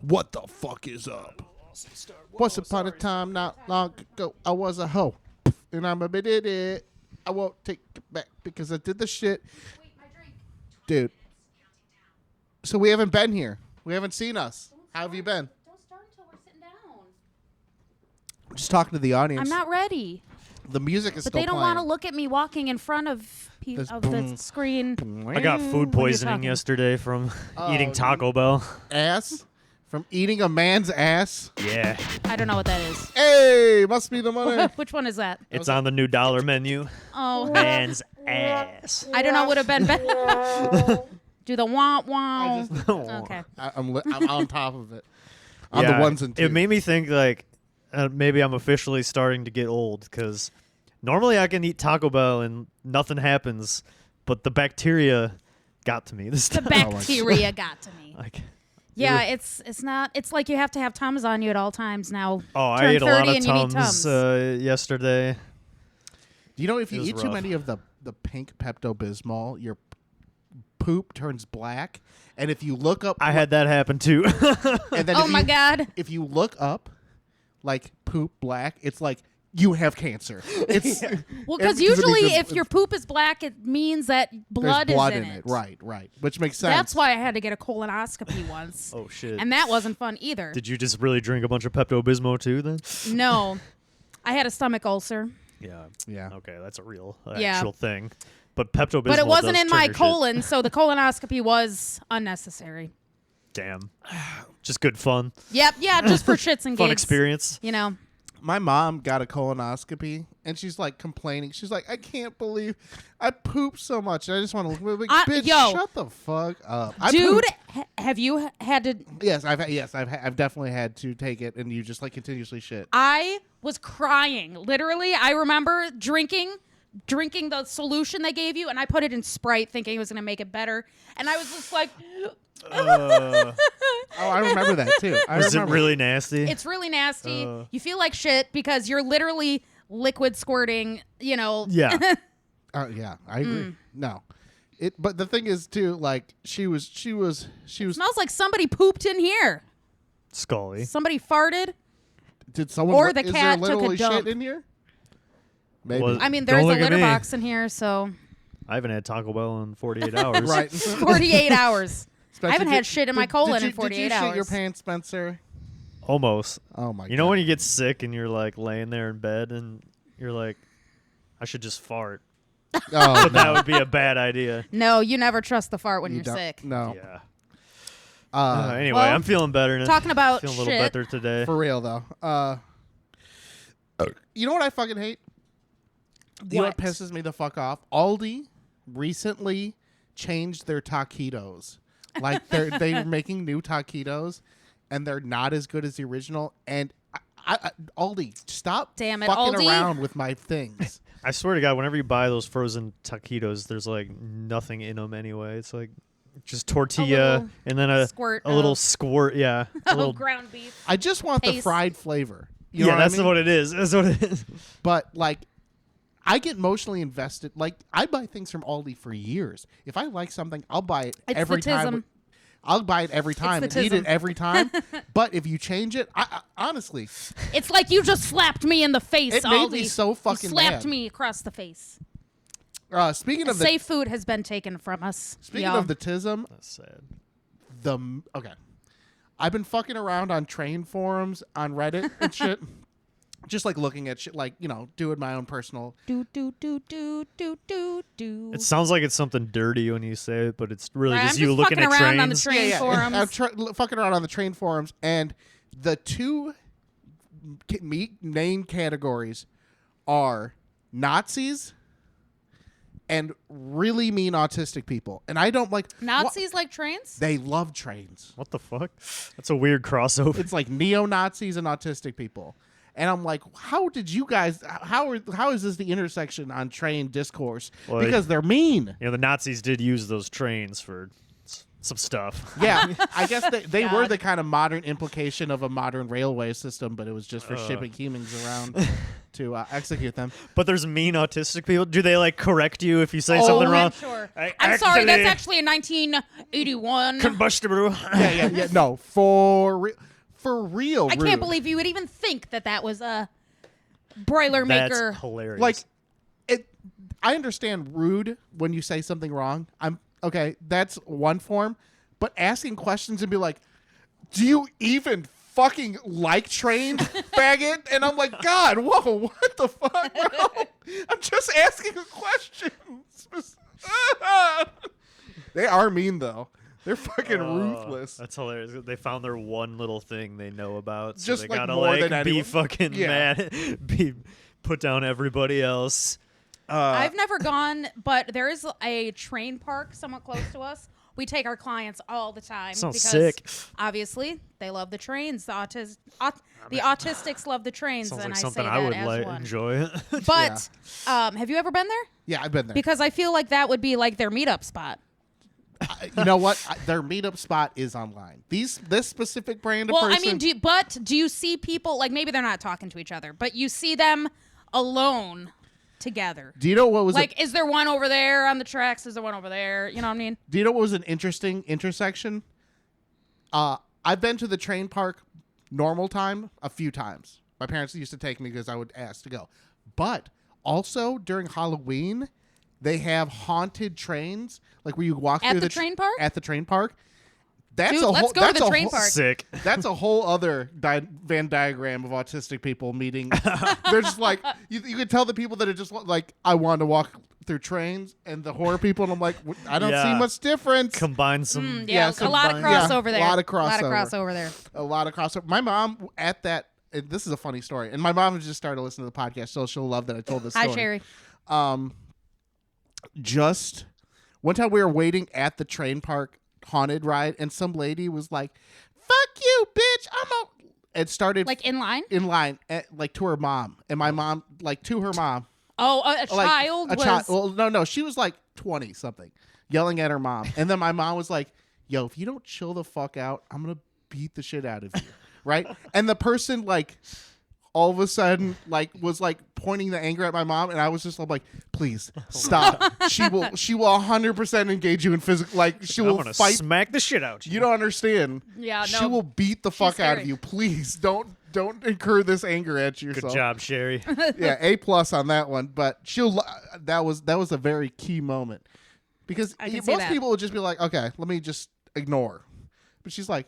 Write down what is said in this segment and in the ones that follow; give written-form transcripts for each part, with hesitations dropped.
What the fuck is up? Once upon a time, not long ago, I was a hoe. And I'm a bit it. I won't take it back because I did the shit. Wait, my drink. Dude. So we haven't been here. We haven't seen us. How have you been? Don't start until we're sitting down. I'm just talking to the audience. I'm not ready. The music is But still they don't playing. want to look at me walking in front of the screen. I got food poisoning talking. yesterday from Oh, eating Taco Bell. Ass? From eating a man's ass? Yeah. I don't know what that is. Hey, must be the money. Which one is that? It's on the new dollar menu. Oh, Man's ass. I don't know what would have been better. Do the wah wah. Okay. I'm on top of it. On Yeah, the ones and twos. It made me think like maybe I'm officially starting to get old because normally I can eat Taco Bell and nothing happens, but the bacteria got to me this The time. bacteria got to me. Like, Yeah, it's not. It's like you have to have Tums on you at all times now. oh, I Turn ate a lot 30 of and you need Tums yesterday. Do you know if you It was eat too rough. many of the pink Pepto-Bismol, your poop turns black? And if you look up... I had that happen too. And then Oh if my you- God. If you look up, like, poop black, it's like, you have cancer. It's Well, because it usually means if your poop is black, it means that there's blood blood is in it. Right. Which makes sense. That's why I had to get a colonoscopy once. Oh shit. And that wasn't fun either. Did you just really drink a bunch of Pepto-Bismol too then? No. I had a stomach ulcer. Yeah. Yeah. Okay, that's a real Yeah. actual thing. But Pepto-Bismol But it wasn't does in my trigger shit. colon, so the colonoscopy was unnecessary. Damn. Just good fun. Yep, yeah, just for shits and gigs. Fun experience. You know. My mom got a colonoscopy, and she's, like, complaining. She's like, I can't believe I pooped so much. And I just want to look like, bitch, yo. shut the fuck up. I Dude, pooped. have you had to... Yes, I've definitely had to take it, and you just, like, continuously shit. I was crying. Literally, I remember drinking the solution they gave you, and I put it in Sprite thinking it was going to make it better. And I was just like... Oh, I remember that, too. Was it really nasty? It's really nasty. You feel like shit because you're literally liquid squirting, you know. Yeah. Yeah, I agree. No. But the thing is, too, like, she was... Smells like somebody pooped in here. Scully. Somebody farted. Did someone... Or the is cat there took a literally dump. shit in here? Maybe. Well, I mean, Don't there's a look at litter me. box in here, so I haven't had Taco Bell in 48 hours. Right. 48 hours. Spencer, I haven't had shit in my colon in 48 Did you hours. shit your pants, Spencer? Almost. Oh, my God. You know when you get sick and you're like laying there in bed and you're like, I should just fart. Oh, But that no. would be a bad idea. No, you never trust the fart when You you're don't- sick. No. Yeah. Uh, Anyway, well, I'm feeling better now. Talking about feeling a little shit. better today. For real, though. You know what I fucking hate? You know what What? pisses me the fuck off? Aldi recently changed their taquitos. Like, they're making new taquitos, and they're not as good as the original. And Aldi, stop Damn it, fucking Aldi. around with my things. I swear to God, whenever you buy those frozen taquitos, there's like nothing in them anyway. It's like just tortilla little and then a squirt little of- squirt. Yeah. A Oh, little, ground beef. I just want the Paste. fried flavor. You know yeah, what that's I mean? what it is. That's what it is. But, like, I get emotionally invested. Like, I buy things from Aldi for years. If I like something, I'll buy it It's every the time. tism. I'll buy it every time and the eat it tism. every time. But if you change it, I honestly, It's like you just slapped me in the face, it Aldi. made me so fucking you slapped mad. me across the face. Speaking of the Safe food has been taken from us. speaking y'all. of the tism, That's sad. okay, I've been fucking around on train forums on Reddit and shit. Just like looking at shit, like, you know, doing my own personal. do do do do do do do. It sounds like it's something dirty when you say it, but it's really Right, just I'm you just looking fucking at around trains. on the train forums. I'm fucking around on the train forums, and the two main categories are Nazis and really mean autistic people. And I don't like Nazis like trains? They love trains. What the fuck? That's a weird crossover. It's like neo-Nazis and autistic people. And I'm like, how did you guys? How is this the intersection on train discourse? Well, because they're mean. You know, the Nazis did use those trains for some stuff. Yeah, I guess they were God. the kind of modern implication of a modern railway system, but it was just for shipping humans around. to execute them. But there's mean autistic people. Do they like correct you if you say Oh, something I'm wrong? sure. I I'm sorry. That's actually- actually in 1981. Combustible. Yeah. No, for real. I rude. can't believe you would even think that was a broiler maker. That's hilarious. Like it. I understand rude when you say something wrong. I'm okay. That's one form, but asking questions and be like, "Do you even fucking like trains, faggot?" And I'm like, God, whoa, what the fuck, bro? I'm just asking a question. They are mean though. They're fucking ruthless. That's hilarious. They found their one little thing they know about. So Just, they like, gotta more than be anyone. fucking Yeah. mad. Be put down everybody else. I've never gone, but there is a train park somewhat close to us. We take our clients all the time Sounds because sick. obviously they love the trains. The autistics love the trains, Sounds and like I something say I that would as like one. enjoy. But have you ever been there? Yeah, I've been there. Because I feel like that would be like their meetup spot. You know what? Their meetup spot is online. This specific brand of Well, person. I mean, do you see people like maybe they're not talking to each other, but you see them alone together? do you know what was Like, is there one over there on the tracks? Is there one over there? You know what I mean? Do you know what was an interesting intersection? I've been to the train park normal time a few times. My parents used to take me because I would ask to go. But also during Halloween, they have haunted trains, like where you walk At through the train park? At the train park. That's Dude, a let's whole, go to that's the a train whole- park. Sick. That's a whole other Venn diagram of autistic people meeting. They're just like you can tell the people that are just like, I want to walk through trains, and the horror people, and I'm like, I don't see Yeah. much difference. Combine some. Yeah, a lot of combine- crossover there. a lot of A lot of crossover. crossover there. A lot of crossover. My mom at that. And this is a funny story, and my mom has just started listening to the podcast, so she'll love that I told this story. Hi, Sherry. Just one time we were waiting at the train park haunted ride, and some lady was like, "Fuck you, bitch! I'm out." And started Like in line? in line, like to her mom, and my mom like to her mom. Oh, a Like, child a was. child. Well, no, she was like 20 something, yelling at her mom, and then my mom was like, "Yo, if you don't chill the fuck out, I'm gonna beat the shit out of you." Right? And the person like all of a sudden like was like pointing the anger at my mom, and I was just like, "Please stop." She will 100% engage you in physical, like she I'm will gonna fight. smack the shit out. You don't understand. Yeah, She no. will beat the fuck out of scary. you. Please don't incur this anger at yourself. Good job, Sherry. Yeah, A+ on that one. But that was a very key moment because I can see most that. people would just be like, "Okay, let me just ignore." But she's like,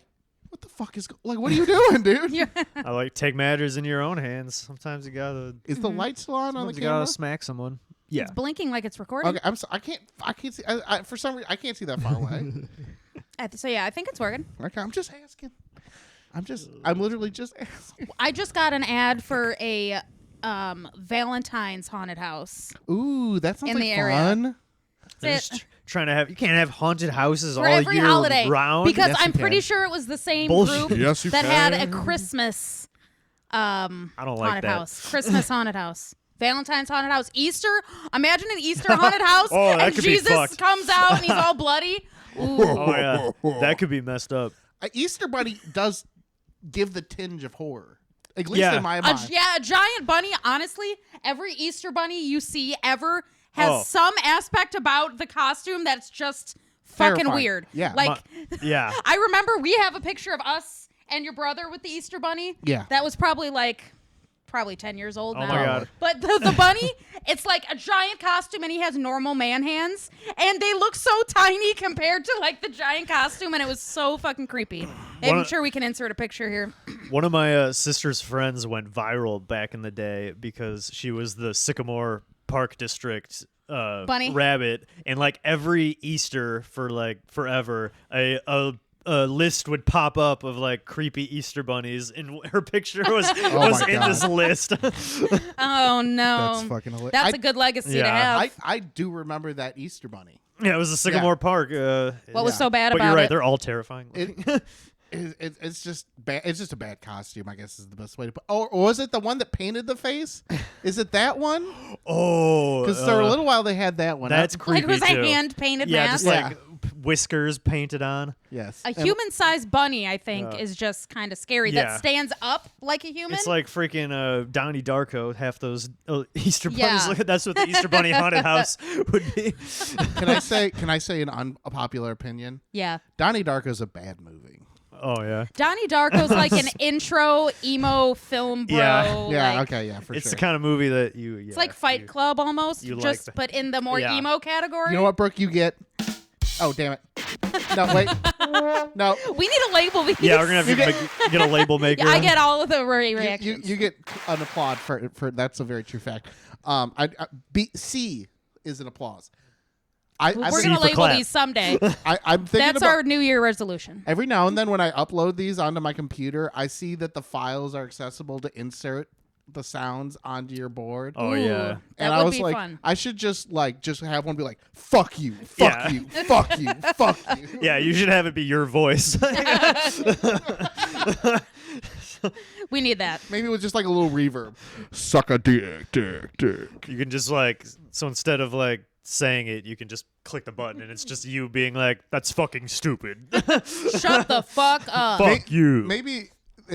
"What the fuck is like? What are you doing, dude? Yeah. I like take matters in your own hands. Sometimes you gotta. Is the light still on the Sometimes you camera?" gotta smack someone. Yeah. It's blinking like it's recording. Okay, I can't see. For some reason, I can't see that far away. So yeah, I think it's working. Okay, I'm just asking. I'm literally just asking. I just got an ad for a Valentine's haunted house. Ooh, that sounds In like the area. fun. They're It- just trying to have. You can't have haunted houses For all every year holiday, round. because Yes, I'm you pretty can. sure it was the same Bullshit. group Yes, you that had a can. Christmas I don't like haunted that. house. Christmas haunted house. Valentine's haunted house. Easter. Imagine an Easter haunted house, Oh, that and could be Jesus fucked. comes out and he's all bloody. Ooh. Oh yeah, that could be messed up. Easter Bunny does give the tinge of horror, at least Yeah. in my A, mind. yeah, a giant bunny. Honestly, every Easter bunny you see ever has Oh. some aspect about the costume that's just fucking Terrifying. weird. Yeah. Like, Yeah. I remember we have a picture of us and your brother with the Easter bunny. Yeah. That was probably 10 years old Oh now. my God. But the bunny, it's like a giant costume and he has normal man hands. And they look so tiny compared to like the giant costume. And it was so fucking creepy. I'm sure we can insert a picture here. One of my sister's friends went viral back in the day because she was the Sycamore Park District Bunny? rabbit, and like every Easter for like forever, a list would pop up of like creepy Easter bunnies, and her picture was was my in God. this list. Oh, no. That's fucking hilarious. That's a good legacy to Yeah. have. I do remember that Easter Bunny. Yeah, it was the Sycamore Park. What was so bad but about you're right; it? they're all terrifying. It's just bad. It's just a bad costume, I guess is the best way to put. Or was it the one that painted the face? Is it that one? Oh, Because for a little while they had that one. that's Like creepy it was too. a hand painted Yeah, mask. just like whiskers painted on. Yes. A human-sized bunny, I think, is just kind of scary. Yeah. That stands up like a human. It's like freaking Donnie Darko. Half those Easter bunnies. Yeah. Look, that's what the Easter Bunny haunted house would be. Can I say an unpopular opinion? Yeah. Donnie Darko's a bad movie. Oh yeah. Donnie Darko's like an intro emo film, bro. Yeah. Yeah. Like, Okay. Yeah. For It's sure. the kind of movie that you. It's like Fight Club almost, you just like but in the more Yeah. emo category. You know what, Brooke? You get. Oh, damn it. No, wait. No. We need to label these. Yeah, we're gonna have to get a label maker. I get all of the reactions. You get an applaud for that's a very true fact. C is an applause. We're C gonna for label clap. these someday. I'm thinking That's about our New Year resolution. every now and then when I upload these onto my computer, I see that the files are accessible to insert the sounds onto your board. Oh Ooh, yeah. that And I would was be like, fun. I should just have one be like, "Fuck you, Yeah. fuck you, fuck you, fuck you." Yeah, you should have it be your voice. We need that. Maybe with just like a little reverb. Suck a dick, dick, dick. You can just so instead of like saying it, you can just click the button and it's just you being like, "That's fucking stupid." Shut the fuck up. Fuck you. Maybe,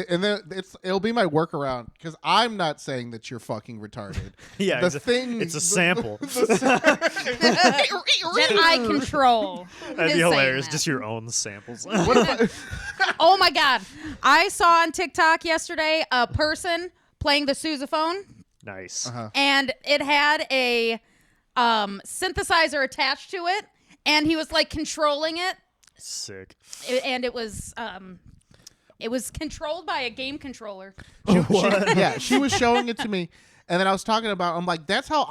and then it'll be my workaround because I'm not saying that you're fucking retarded. Yeah, the thing. it's a sample. That I control. That'd is be saying hilarious. that. Just your own samples. What if Oh my God. I saw on TikTok yesterday a person playing the sousaphone, Nice. and it had a synthesizer attached to it, and he was like controlling it, Sick. and it was controlled by a game controller. she was showing it to me, and then I was talking about. I'm like, that's how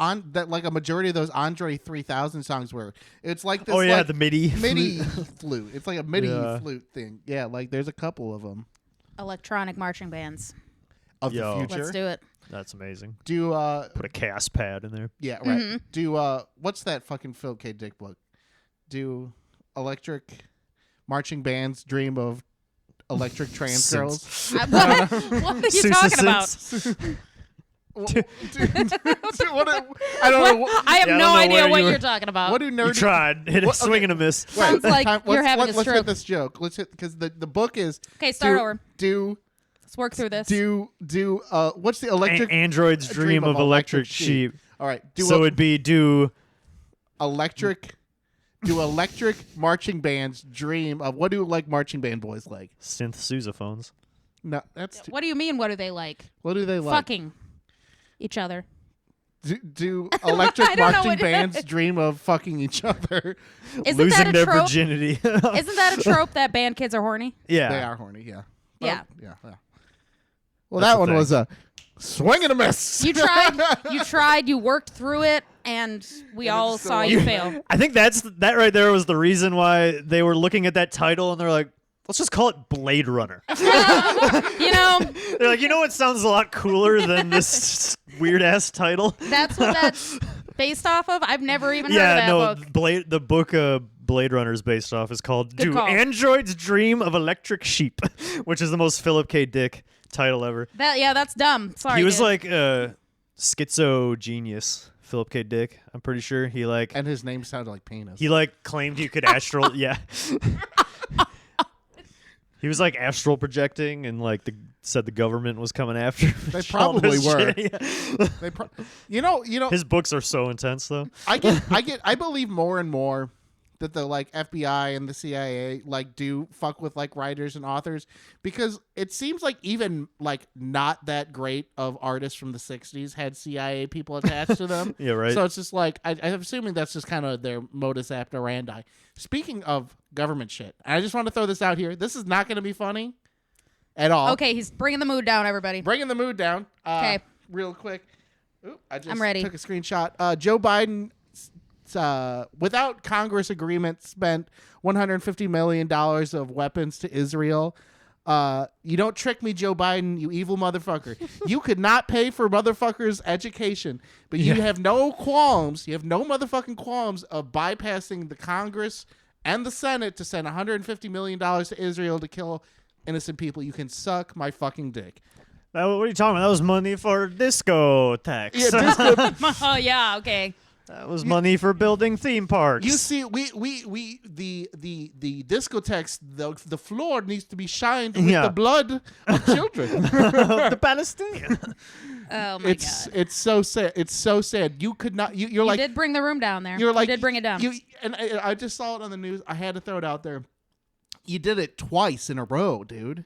like a majority of those Andre 3000 songs were. It's like this. Oh yeah, like, the MIDI. MIDI flute. It's like a MIDI Yeah. flute thing. Yeah, like there's a couple of them Electronic marching bands. of Yo. the future. Let's do it. That's amazing. Do Put a CAS pad in there. yeah, right. Do what's that fucking Philip K. Dick book? Do electric marching bands dream of electric trans girls? What are you talking about? I don't know. I have Yeah, I no don't know idea where what you were- you're talking about. What do nerdy? You tried. Hit a What- swing okay. and a miss. Sounds like you're having a let's stroke. hit this joke. Let's hit because the book is Okay, start over. Do Let's work through this. what's the electric Android's dream of electric sheep. All right. So it'd be do electric marching bands dream of what do like marching band boys like? synth sousaphones. No, that's What do you mean? What do they like? what do they like? Fucking each other. Do electric I don't know marching what- bands dream of fucking each other? Isn't Losing that a their trope? virginity. Isn't that a trope that band kids are horny? Yeah. They are horny, yeah. Yeah. Yeah. Well, That's that the one thing. was a swing and a miss. You tried, you worked through it, and we all still saw you fail. I think that right there was the reason why they were looking at that title and they're like, let's just call it Blade Runner. You know, They're like, it sounds a lot cooler than this weird ass title. that's what that's based off of. I've never even heard Yeah, no, of that book. the book Blade Runner is based off is called Good "Do call. Androids Dream of Electric Sheep," which is the most Philip K. Dick title ever. That's dumb. Sorry. He was dude. like a schizo genius, Philip K. Dick. I'm pretty sure he And his name sounded like penis. claimed you could astral. Yeah. He was like astral projecting and said the government was coming after him. They All this probably were. shit, yeah. They you know, His books are so intense though. I believe more and more that the like FBI and the CIA like do fuck with like writers and authors because it seems like even like not that great of artists from the 60s had CIA people attached to them. Yeah, right. So it's just like I'm assuming that's just kind of their modus operandi. Speaking of government shit, I just want to throw this out here. This is not going to be funny at all. Okay, he's bringing the mood down, everybody. Bringing the mood down. 'Kay. Real quick. Oop, I just I'm ready. took a screenshot. Joe Biden, without Congress agreement, spent $150 million of weapons to Israel. You don't trick me, Joe Biden, you evil motherfucker. You could not pay for motherfuckers' education, but you have no qualms. You have no motherfucking qualms of bypassing the Congress and the Senate to send $150 million to Israel to kill innocent people. You can suck my fucking dick. What are you talking about? That was money for disco tax. Yeah, disco, Oh yeah, okay. That was money for building theme parks. You see, the discotheques, the floor needs to be shined with the blood of children. The Palestinian. Oh my god. It's so sad. It's so sad. You could not. You're like. You did bring the room down there. You're like. You did bring it down. And I just saw it on the news. I had to throw it out there. You did it twice in a row, dude.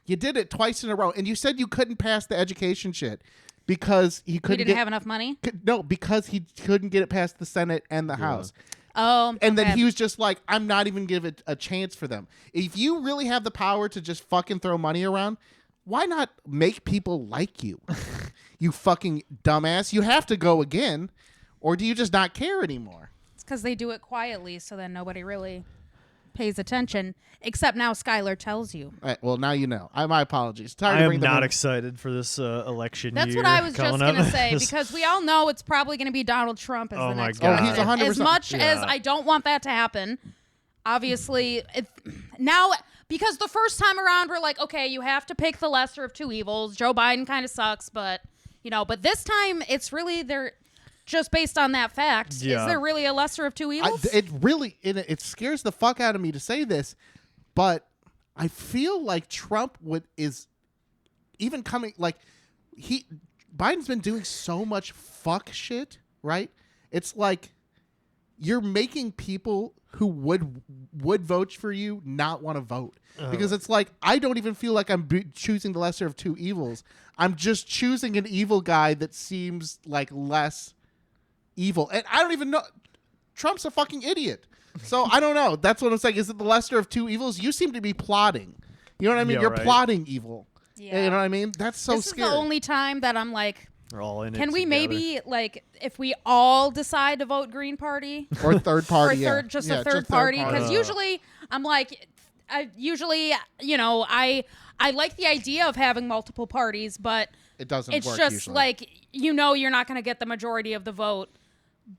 You did it twice in a row, and you said you couldn't pass the education shit because he couldn't. He didn't have enough money. No, because he couldn't get it past the Senate and the House. Oh, and then he was just like, I'm not even give it a chance for them. If you really have the power to just fucking throw money around, why not make people like you? You fucking dumbass. You have to go again, or do you just not care anymore? It's because they do it quietly, so then nobody really pays attention. Except now Skylar tells you. All right, well, now you know. My apologies. I am not excited for this election That's year. what I was just going to up. say, because we all know it's probably going to be Donald Trump as the my next God. president. Oh, he's 100%. As much as I don't want that to happen, obviously, now, because the first time around, we're like, okay, you have to pick the lesser of two evils. Joe Biden kind of sucks, but this time, it's really just based on that fact. Yeah. Is there really a lesser of two evils? It scares the fuck out of me to say this, but I feel like Trump is even coming, like, Biden's been doing so much fuck shit, right? It's like you're making people who would vote for you not want to vote. Because it's like, I don't even feel like I'm choosing the lesser of two evils. I'm just choosing an evil guy that seems like less evil. And I don't even know. Trump's a fucking idiot. So I don't know. That's what I'm saying. Is it the lesser of two evils? You seem to be plotting. You know what I mean? Yeah, You're right. plotting evil. Yeah. You know what I mean? That's so this scary. is the only time that I'm like, We're all in it can we together. maybe, like, if we all decide to vote Green Party? Or third party. Or a third party, because party. usually I'm like, I like the idea of having multiple parties, but It doesn't it's work just usually. like, you're not going to get the majority of the vote.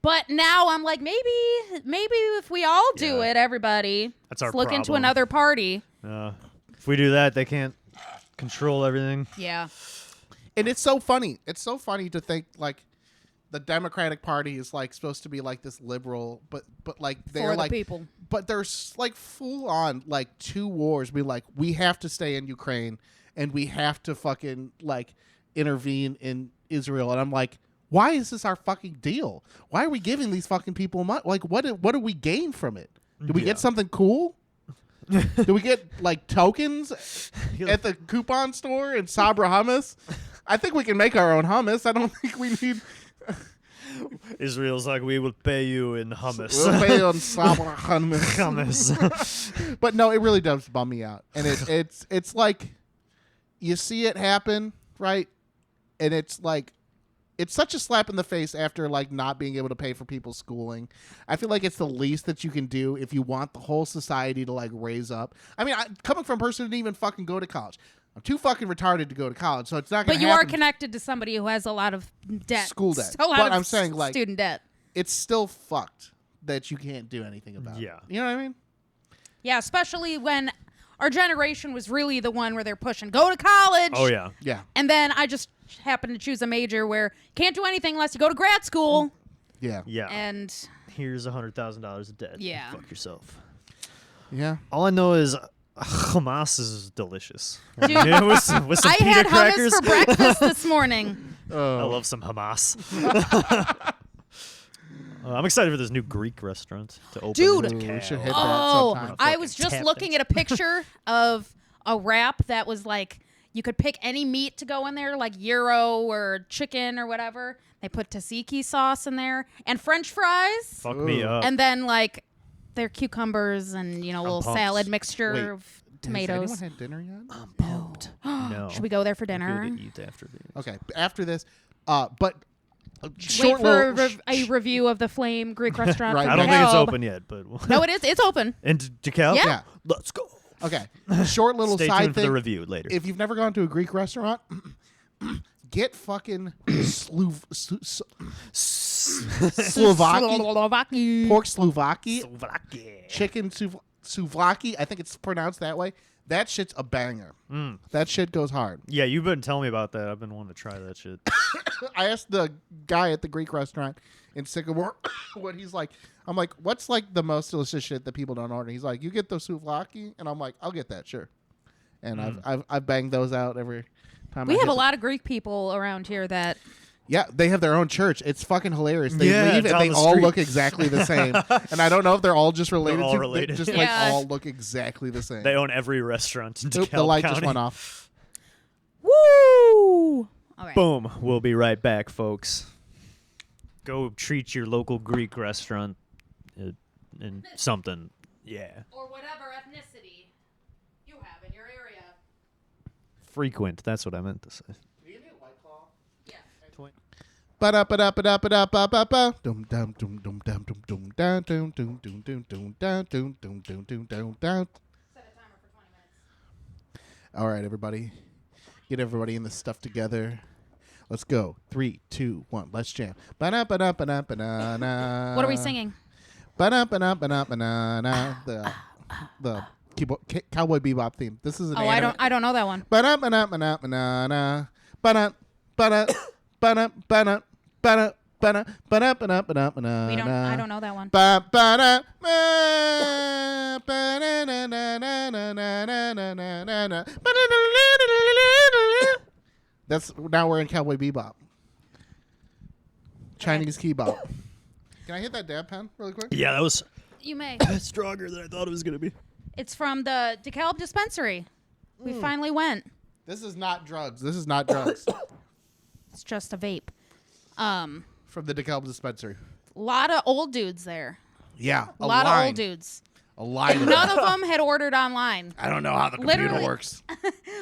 But now I'm like, maybe if we all do Yeah. it, everybody, That's our let's look into problem. another party. If we do that, they can't control everything. Yeah. And it's so funny. It's so funny to think like the Democratic Party is like supposed to be like this liberal, but like they're For the like people. But they're like full on like two wars. Be like, we have to stay in Ukraine and we have to fucking like intervene in Israel. And I'm like, why is this our fucking deal? Why are we giving these fucking people money? Like, what do we gain from it? Do we get something cool? Do we get like tokens at the coupon store in Sabra hummus? I think we can make our own hummus. I don't think we need. Israel's like, we will pay you in hummus. We'll pay on Sabra hummus. Hummus. But no, it really does bum me out, and it's like you see it happen, right? And it's like it's such a slap in the face after like not being able to pay for people's schooling. I feel like it's the least that you can do if you want the whole society to like raise up. I mean, coming from a person who didn't even fucking go to college. I'm too fucking retarded to go to college, so it's not going But to you happen. are connected to somebody who has a lot of debt. School debt. A lot But of I'm saying, like, student debt. It's still fucked that you can't do anything about it. Yeah. You know what I mean? Yeah, especially when our generation was really the one where they're pushing, go to college. Oh, yeah. Yeah. And then I just happened to choose a major where can't do anything unless you go to grad school. Yeah. Yeah. And Here's $100,000 of debt. Yeah. Fuck yourself. Yeah. All I know is hummus is delicious. Dude, Yeah, with some I pita had crackers. hummus for breakfast this morning. I love some hummus. I'm excited for this new Greek restaurant to open. Dude. in Ooh, we Cal. should hit that Oh, sometime. I was just tap looking it. at a picture of a wrap that was like, you could pick any meat to go in there, like gyro or chicken or whatever. They put tzatziki sauce in there and French fries. Fuck me Ooh. up. And then like their cucumbers and, a little pumped. salad mixture Wait, of Has tomatoes. anyone had dinner yet? I'm pumped. No. Should we go there for I'm dinner? good to eat after this. Okay. After this, but a Wait short for little a review of the Flame Greek restaurant. Right. from I don't think it's DeKalb. open yet, but No, it is. It's open. in DeKalb? Yeah. Yeah. Let's go. Okay. Short little Stay side tuned for thing. the review later. If you've never gone to a Greek restaurant, get fucking Slovaki, pork Slovaki, chicken souvlaki. I think it's pronounced that way. That shit's a banger. That shit goes hard. Yeah, you've been telling me about that. I've been wanting to try that shit. I asked the guy at the Greek restaurant in Sycamore what he's like. I'm like, what's like the most delicious shit that people don't order? He's like, you get the souvlaki, and I'm like, I'll get that, sure. And I've banged those out every time. We have a lot of Greek people around here that. Yeah, they have their own church. It's fucking hilarious. They Yeah, leave and down they the all street. look exactly the same. And I don't know if they're all just related. They're all to, related. They just like all look exactly the same. They own every restaurant in Oop, DeKalb the light County. just went off. Woo! All right. Boom. We'll be right back, folks. Go treat your local Greek restaurant in something. Yeah. Or whatever ethnicity you have in your area. Frequent. That's what I meant to say. Yeah. Ba-da-ba-da-ba-da-ba-da-ba-ba. Dum dum dum dum dum dum dum dum dum dum dum dum dum dum dum dum dum dum dum dum. Set a timer for 20 minutes. All right, everybody. Get everybody in this stuff together. Let's go. 3, 2, 1. Let's jam. Ba-da-ba-da-ba-da-ba-da-na. What are we singing? Ba-da-ba-da-ba-da-ba-da-na. The Cowboy Bebop theme. This is an Oh, I don't know that one. Ba-da-ba-da-ba-da-ba-da-na. Ba-da-ba-da. Ba-da-ba-da. Ba-da-ba-da-ba-da-ba-da-ba-da. I don't know that one. Ba-ba-da. Ba-da-na-na-na-na-na-na-na-na-na. That's now we're in Cowboy Bebop. Chinese kebop. Can I hit that dab pen really quick? Yeah, that was You may. stronger than I thought it was going to be. It's from the DeKalb dispensary. We finally went. This is not drugs. This is not drugs. It's just a vape. From the DeKalb dispensary. A lot of old dudes there. Yeah, A lot of old dudes. A line of None them. of them had ordered online. I don't know how the computer Literally. works.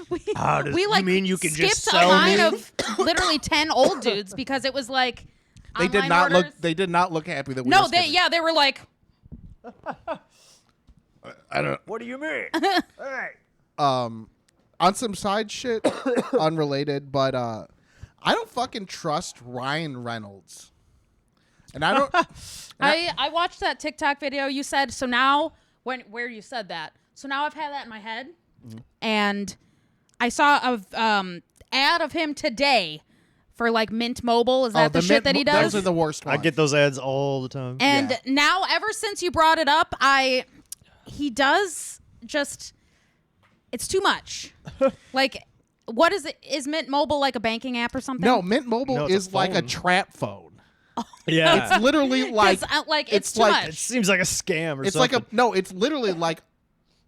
We you like mean you can skipped just a sell line me? of literally 10 old dudes because it was like They did online not orders. look. They did not look happy that we No, were skipping. they were like, I don't. What do you mean? On some side shit, unrelated, but I don't fucking trust Ryan Reynolds, and I don't. I watched that TikTok video you said. So now where you said that. So now I've had that in my head, and I saw a ad of him today for like Mint Mobile. Is that the shit that he does? Those are the worst ones. I get those ads all the time. And Yeah. now, ever since you brought it up, he does just, it's too much. Like, what is it? Is Mint Mobile like a banking app or something? No, Mint Mobile No, it's a is like a phone. trap phone. Yeah. It's literally like 'Cause, it's it's too like- It much. seems like a scam or it's something. like a no. It's literally like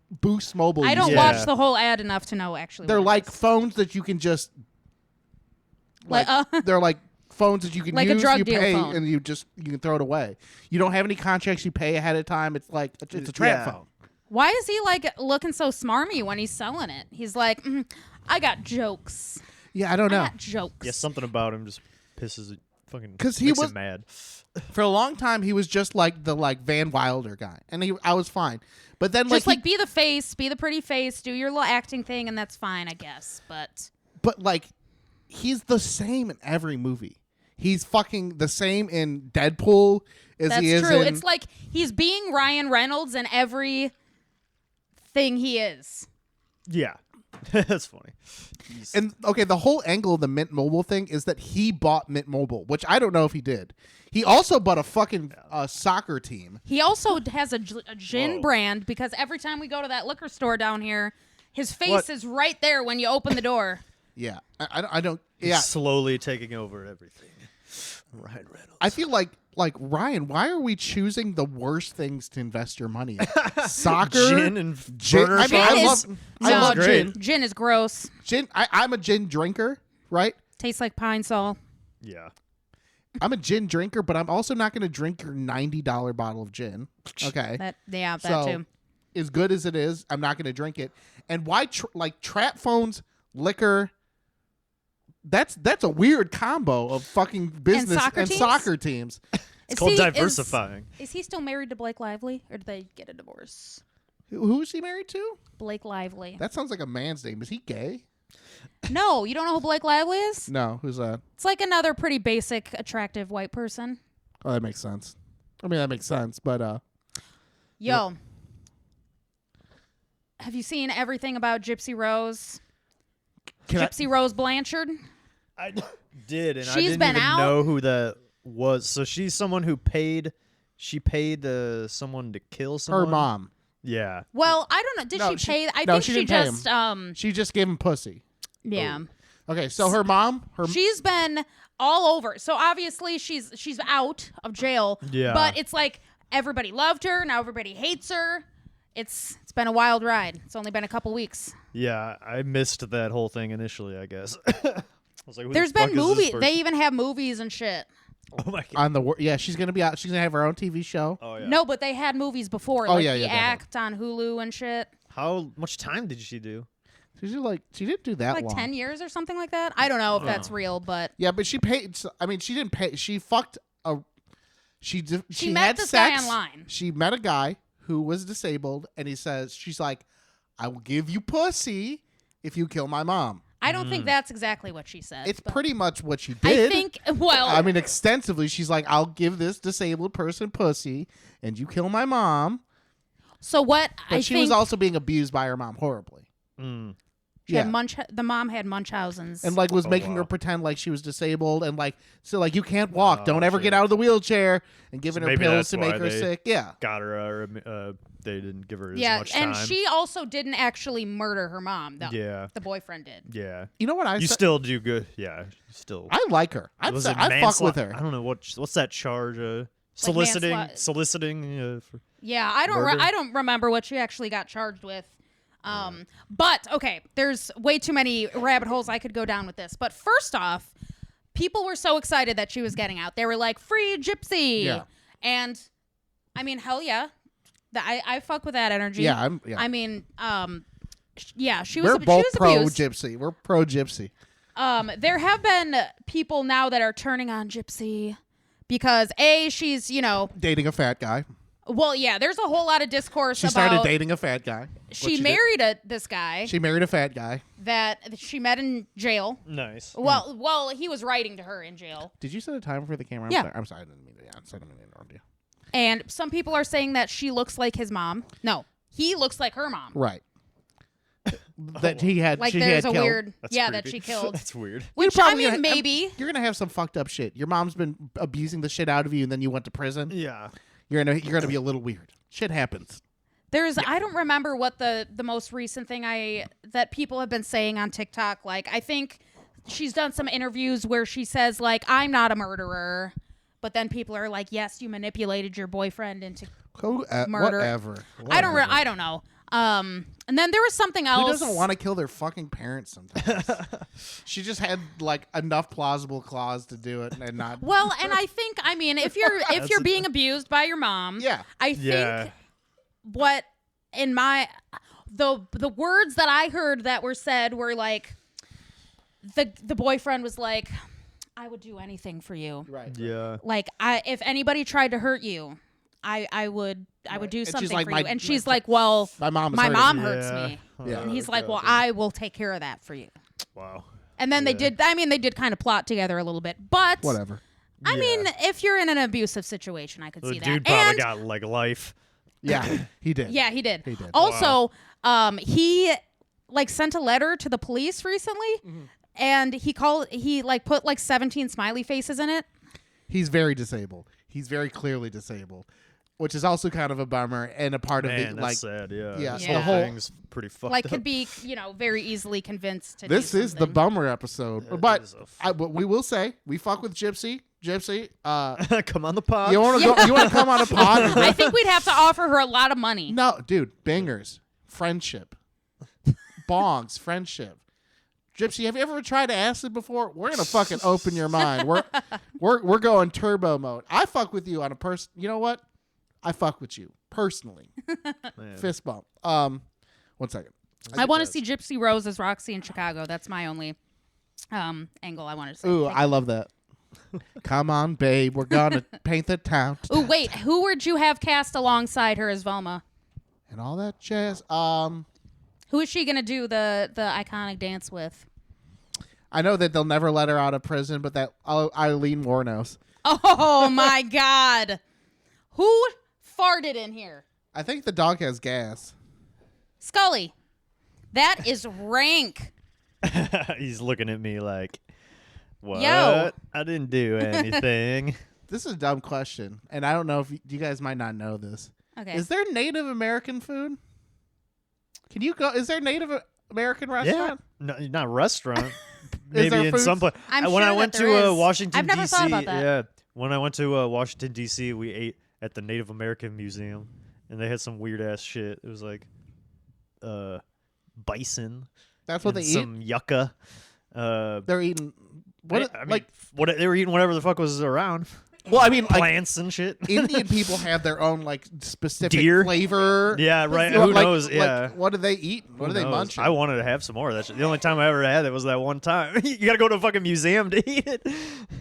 Boost Mobile. I don't uses. Yeah. watch the whole ad enough to know actually. They're what it like is. phones that you can just Like, they're like phones that you can Like a use. drug You deal pay phone. and you can throw it away. You don't have any contracts. You pay ahead of time. It's like it's a trap Yeah. phone. Why is he like looking so smarmy when he's selling it? He's like, I got jokes. Yeah, I don't I know. got jokes. Yeah, something about him just pisses it fucking 'Cause he makes was- him mad. For a long time, he was just like the Van Wilder guy, and I was fine. But then Just like, like be the face, be the pretty face, do your little acting thing, and that's fine, I guess. But but like, he's the same in every movie. He's fucking the same in Deadpool as that's he is true. in. It's like he's being Ryan Reynolds in every thing he is. Yeah. That's funny. And okay, the whole angle of the Mint Mobile thing is that he bought Mint Mobile, which I don't know if he did. He also bought a fucking soccer team. He also has a gin Whoa. brand because every time we go to that liquor store down here, his face What? is right there when you open the door. Yeah, I don't. He's Yeah, slowly taking over everything. Ryan Reynolds. I feel like Ryan. Why are we choosing the worst things to invest your money in? Soccer, Gin and gin. burner I mean, Gin I is- love No, I love great. gin. Gin is gross. Gin. I'm a gin drinker, right? Tastes like pine sol. Yeah. I'm a gin drinker, but I'm also not going to drink your $90 bottle of gin. Okay. That So, too. as good as it is, I'm not going to drink it. And why, trap phones, liquor? That's a weird combo of fucking business soccer and teams? soccer teams. It's called diversifying. Is he still married to Blake Lively, or did they get a divorce? Who is he married to? Blake Lively. That sounds like a man's name. Is he gay? No, you don't know who Blake Lively is? No. Who's that? It's like another pretty basic, attractive white person. Oh, that makes sense. I mean, that makes sense, but Yo. have you seen everything about Gypsy Rose? Can I- Gypsy Rose Blanchard? I did, and I She's didn't been even out. know who that was. So she's someone who paid. She paid someone to kill someone. Her mom. Yeah. Well, I don't know. Did No, she pay? I no, think she she didn't pay just She just gave him pussy. yeah. Okay, so her mom, She's been all over. So obviously she's out of jail. Yeah. But it's like everybody loved her, now everybody hates her. It's been a wild ride. It's only been a couple weeks. Yeah, I missed that whole thing initially, I guess. I was like, who There's the fuck been is this movies. person? They even have movies and shit. Oh my god. on the she's gonna be out. She's gonna have her own TV show. Oh yeah. No, but they had movies before. Oh, like yeah, The yeah, they have. Act on Hulu and shit. How much time did she do? She didn't do that Like long. 10 years or something like that. I don't know if that's real, but Yeah, but she paid. I mean, she didn't pay. She fucked a. She met had this sex. guy online. She met a guy who was disabled, and she's like, "I will give you pussy if you kill my mom." I don't think that's exactly what she said. It's but pretty much what she I did. think, well, I mean, extensively. She's like, "I'll give this disabled person pussy, and you kill my mom." so what But she was also being abused by her mom horribly. Mm. she had the mom had Munchausen's. And like was Oh, making wow. her pretend like she was disabled, and like so like you can't walk, Oh, don't ever shit. get out of the wheelchair, and giving So her maybe pills that's to make why her they- sick. Yeah, Got her. They didn't give her as yeah, much time. and she also didn't actually murder her mom. Yeah. The boyfriend did. Yeah. you know what You still do good. Yeah. You still. I like her. I'd Was say it I fuck with manslaughter? her. I don't know what's that charge. Soliciting. For, Yeah, I don't. Murder? I don't remember what she actually got charged with. But okay, there's way too many rabbit holes I could go down with this. But first off, people were so excited that she was getting out. They were like, "Free Gypsy!" Yeah. And I mean, hell yeah, I fuck with that energy. Yeah, I mean, yeah, she was. We're both she was pro abused. gypsy. We're pro gypsy. There have been people now that are turning on Gypsy because she's Dating a fat guy. well, yeah. There's a whole lot of discourse She about started dating a fat guy. she married this guy She married a fat guy. that she met in jail. nice. Well, he was writing to her in jail. Did you set a timer for the camera? Yeah. I'm sorry. I didn't mean to. Yeah, I didn't mean to interrupt you. And some people are saying that she looks like his mom. No, he looks like her mom. Right. That he had. Like she there's had a killed. weird, That's that creepy. she killed. That's weird. Which You're I probably mean, gonna- maybe. You're gonna have some fucked up shit. Your mom's been abusing the shit out of you, and then you went to prison. Yeah. You're gonna be a little weird. Shit happens. I don't remember what the most recent thing that people have been saying on TikTok. Like, I think she's done some interviews where she says like, "I'm not a murderer," but then people are like, "Yes, you manipulated your boyfriend into." Murder. Whatever. I don't know. And then there was something else. Who doesn't want to kill their fucking parents sometimes? She just had like enough plausible clause to do it and not. Well, and I think if you're being abused by your mom, Yeah. I think Yeah. what in my the words that I heard that were said were like the boyfriend was like, "I would do anything for you. Right. Yeah. Like if anybody tried to hurt you, I would do And she's something like, for "My- you." And she's like, "Well, My mom. my hurting mom me." hurts Yeah. me." Yeah. And he's like, okay, "Well, okay. I will take care of that for you." Wow. And then they Yeah. did kind of plot together a little bit. But Whatever. I Yeah. mean, if you're in an abusive situation, I could The see that. dude probably And got like life. Yeah, he did. yeah, he did. He did. Also, he like sent a letter to the police recently, and he put like 17 smiley faces in it. He's very disabled. He's very clearly disabled, which is also kind of a bummer and a part Man, of that's the like. sad. Yeah. yeah, This the whole whole- thing's pretty fucked Like up. could be very easily convinced to. This do is the something. bummer episode, It but is a but we will say we fuck with Gypsy. Gypsy, Come on the pod. you want to go? You want to come on a pod? I think we'd have to offer her a lot of money. No, dude, bangers, friendship, bongs, friendship. Gypsy, have you ever tried acid before? We're gonna fucking open your mind. We're going turbo mode. I fuck with you on a person. You know what? I fuck with you personally. Man. Fist bump. 1 second. I want to see Gypsy Rose as Roxy in Chicago. That's my only angle I wanted to say. Ooh, I love that. Come on, babe. We're gonna paint the town. Ooh, wait, who would you have cast alongside her as Velma? And all that jazz. Who is she gonna do the iconic dance with? I know that they'll never let her out of prison, but that Eileen Warnos. Oh my God, who farted in here? I think the dog has gas. Scully, that is rank. He's looking at me like, what? Yo. I didn't do anything. This is a dumb question, and I don't know if you guys might not know this. Okay. Is there Native American food? Can you go? Is there Native American Yeah, restaurant? no, not restaurant. Is Maybe there in food? some place. I'm When sure I that went there to is. Washington, I've never D.C., thought about that. yeah, when I went to Washington, D.C., we ate at the Native American Museum, and they had some weird ass shit. It was like bison. That's what and they eat. some yucca. They're eating. What? I mean, like? what they were eating whatever the fuck was around. Well, I mean, like Plants and shit. Indian people have their own like specific Deer? flavor. Yeah, right. Well, Who like- knows? like, Yeah. what do they eat? What do they knows? munch? I wanted to have some more of that shit. The only time I ever had it was that one time. You got to go to a fucking museum to eat it.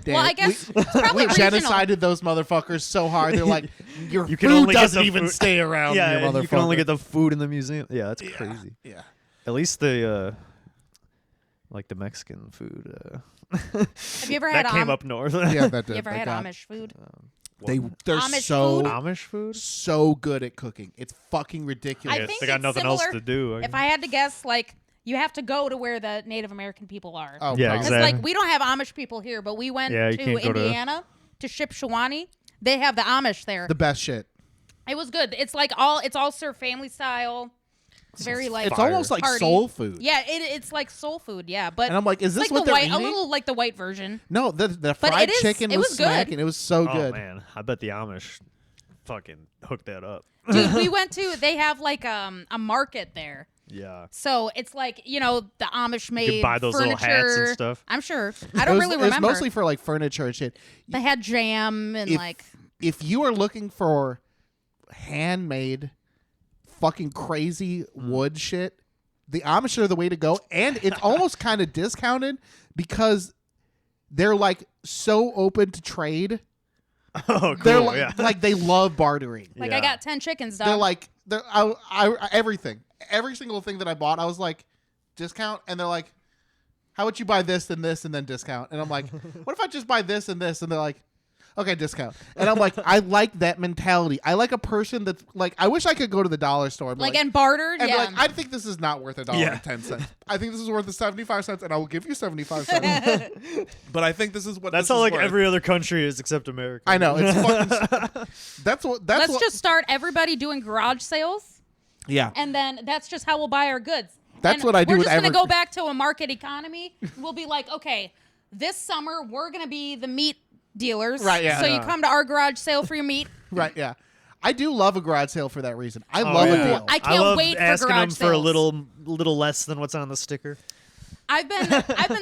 Damn, Well, I guess it's probably we regional. genocided those motherfuckers so hard. They're like, your You can food only get doesn't the even food. stay around. Yeah, you and motherfucker. you can only get the food in the museum. Yeah, that's crazy. Yeah. At least the like the Mexican food. Have you ever had that came up north. Yeah, that did. You ever that had got- Amish food? They're Amish so food? Amish food? so good at cooking. It's fucking ridiculous. I Yeah, think they got it's nothing similar. else to do. If I had to guess, like, you have to go to where the Native American people are. Oh, Yeah, probably. It's exactly. like we don't have Amish people here, but we went Yeah, you to can't go to- Indiana to Shipshewana. They have the Amish there. The best shit. It was good. It's like it's all served family style. It's very like It's Fire. almost like hearty. soul food. Yeah, it's like soul food. Yeah, but And I'm like, is this like what the they're white, eating? a little like the white version. No, the But fried it is- chicken it was was good. smacking. It was so Oh good. man, I bet the Amish fucking hooked that up. Dude, we went to. They have like a market there. Yeah. So it's like, the Amish made You can buy those little furniture. hats and stuff. I'm sure. I It don't was- really It was remember. mostly for like furniture and shit. They had jam and like If you are looking for handmade, fucking crazy wood shit, the Amish are the way to go. And it's almost kind of discounted because they're like so open to trade. Oh, cool. They're like, yeah. like they love bartering. like Yeah. I got 10 chickens, dog. They're like I everything, every single thing that I bought, I was like discount, and they're like, how would you buy this and this and then discount? And I'm like, what if I just buy this and this? And they're like, okay, discount. And I'm like, I like that mentality. I like a person that's like, I wish I could go to the dollar store and be like like, and bartered. and be Yeah. like, I think this is not worth $1.10. I think this is worth 75 cents, and I will give you 75 cents. But I think this is what That's this how is like worth. every other country is except America. I know it's fucking. That's what. That's Let's what, just start everybody doing garage sales, yeah. and then that's just how we'll buy our goods. That's And what I do We're with just gonna every- go back to a market economy. We'll be like, okay, this summer we're gonna be the meat dealers. Right, yeah. So you Yeah. come to our garage sale for your meat. Right, yeah. I do love a garage sale for that reason. I Oh, love yeah. a deal. I can't love wait for asking garage them for a sales. little less than what's on the sticker. I've been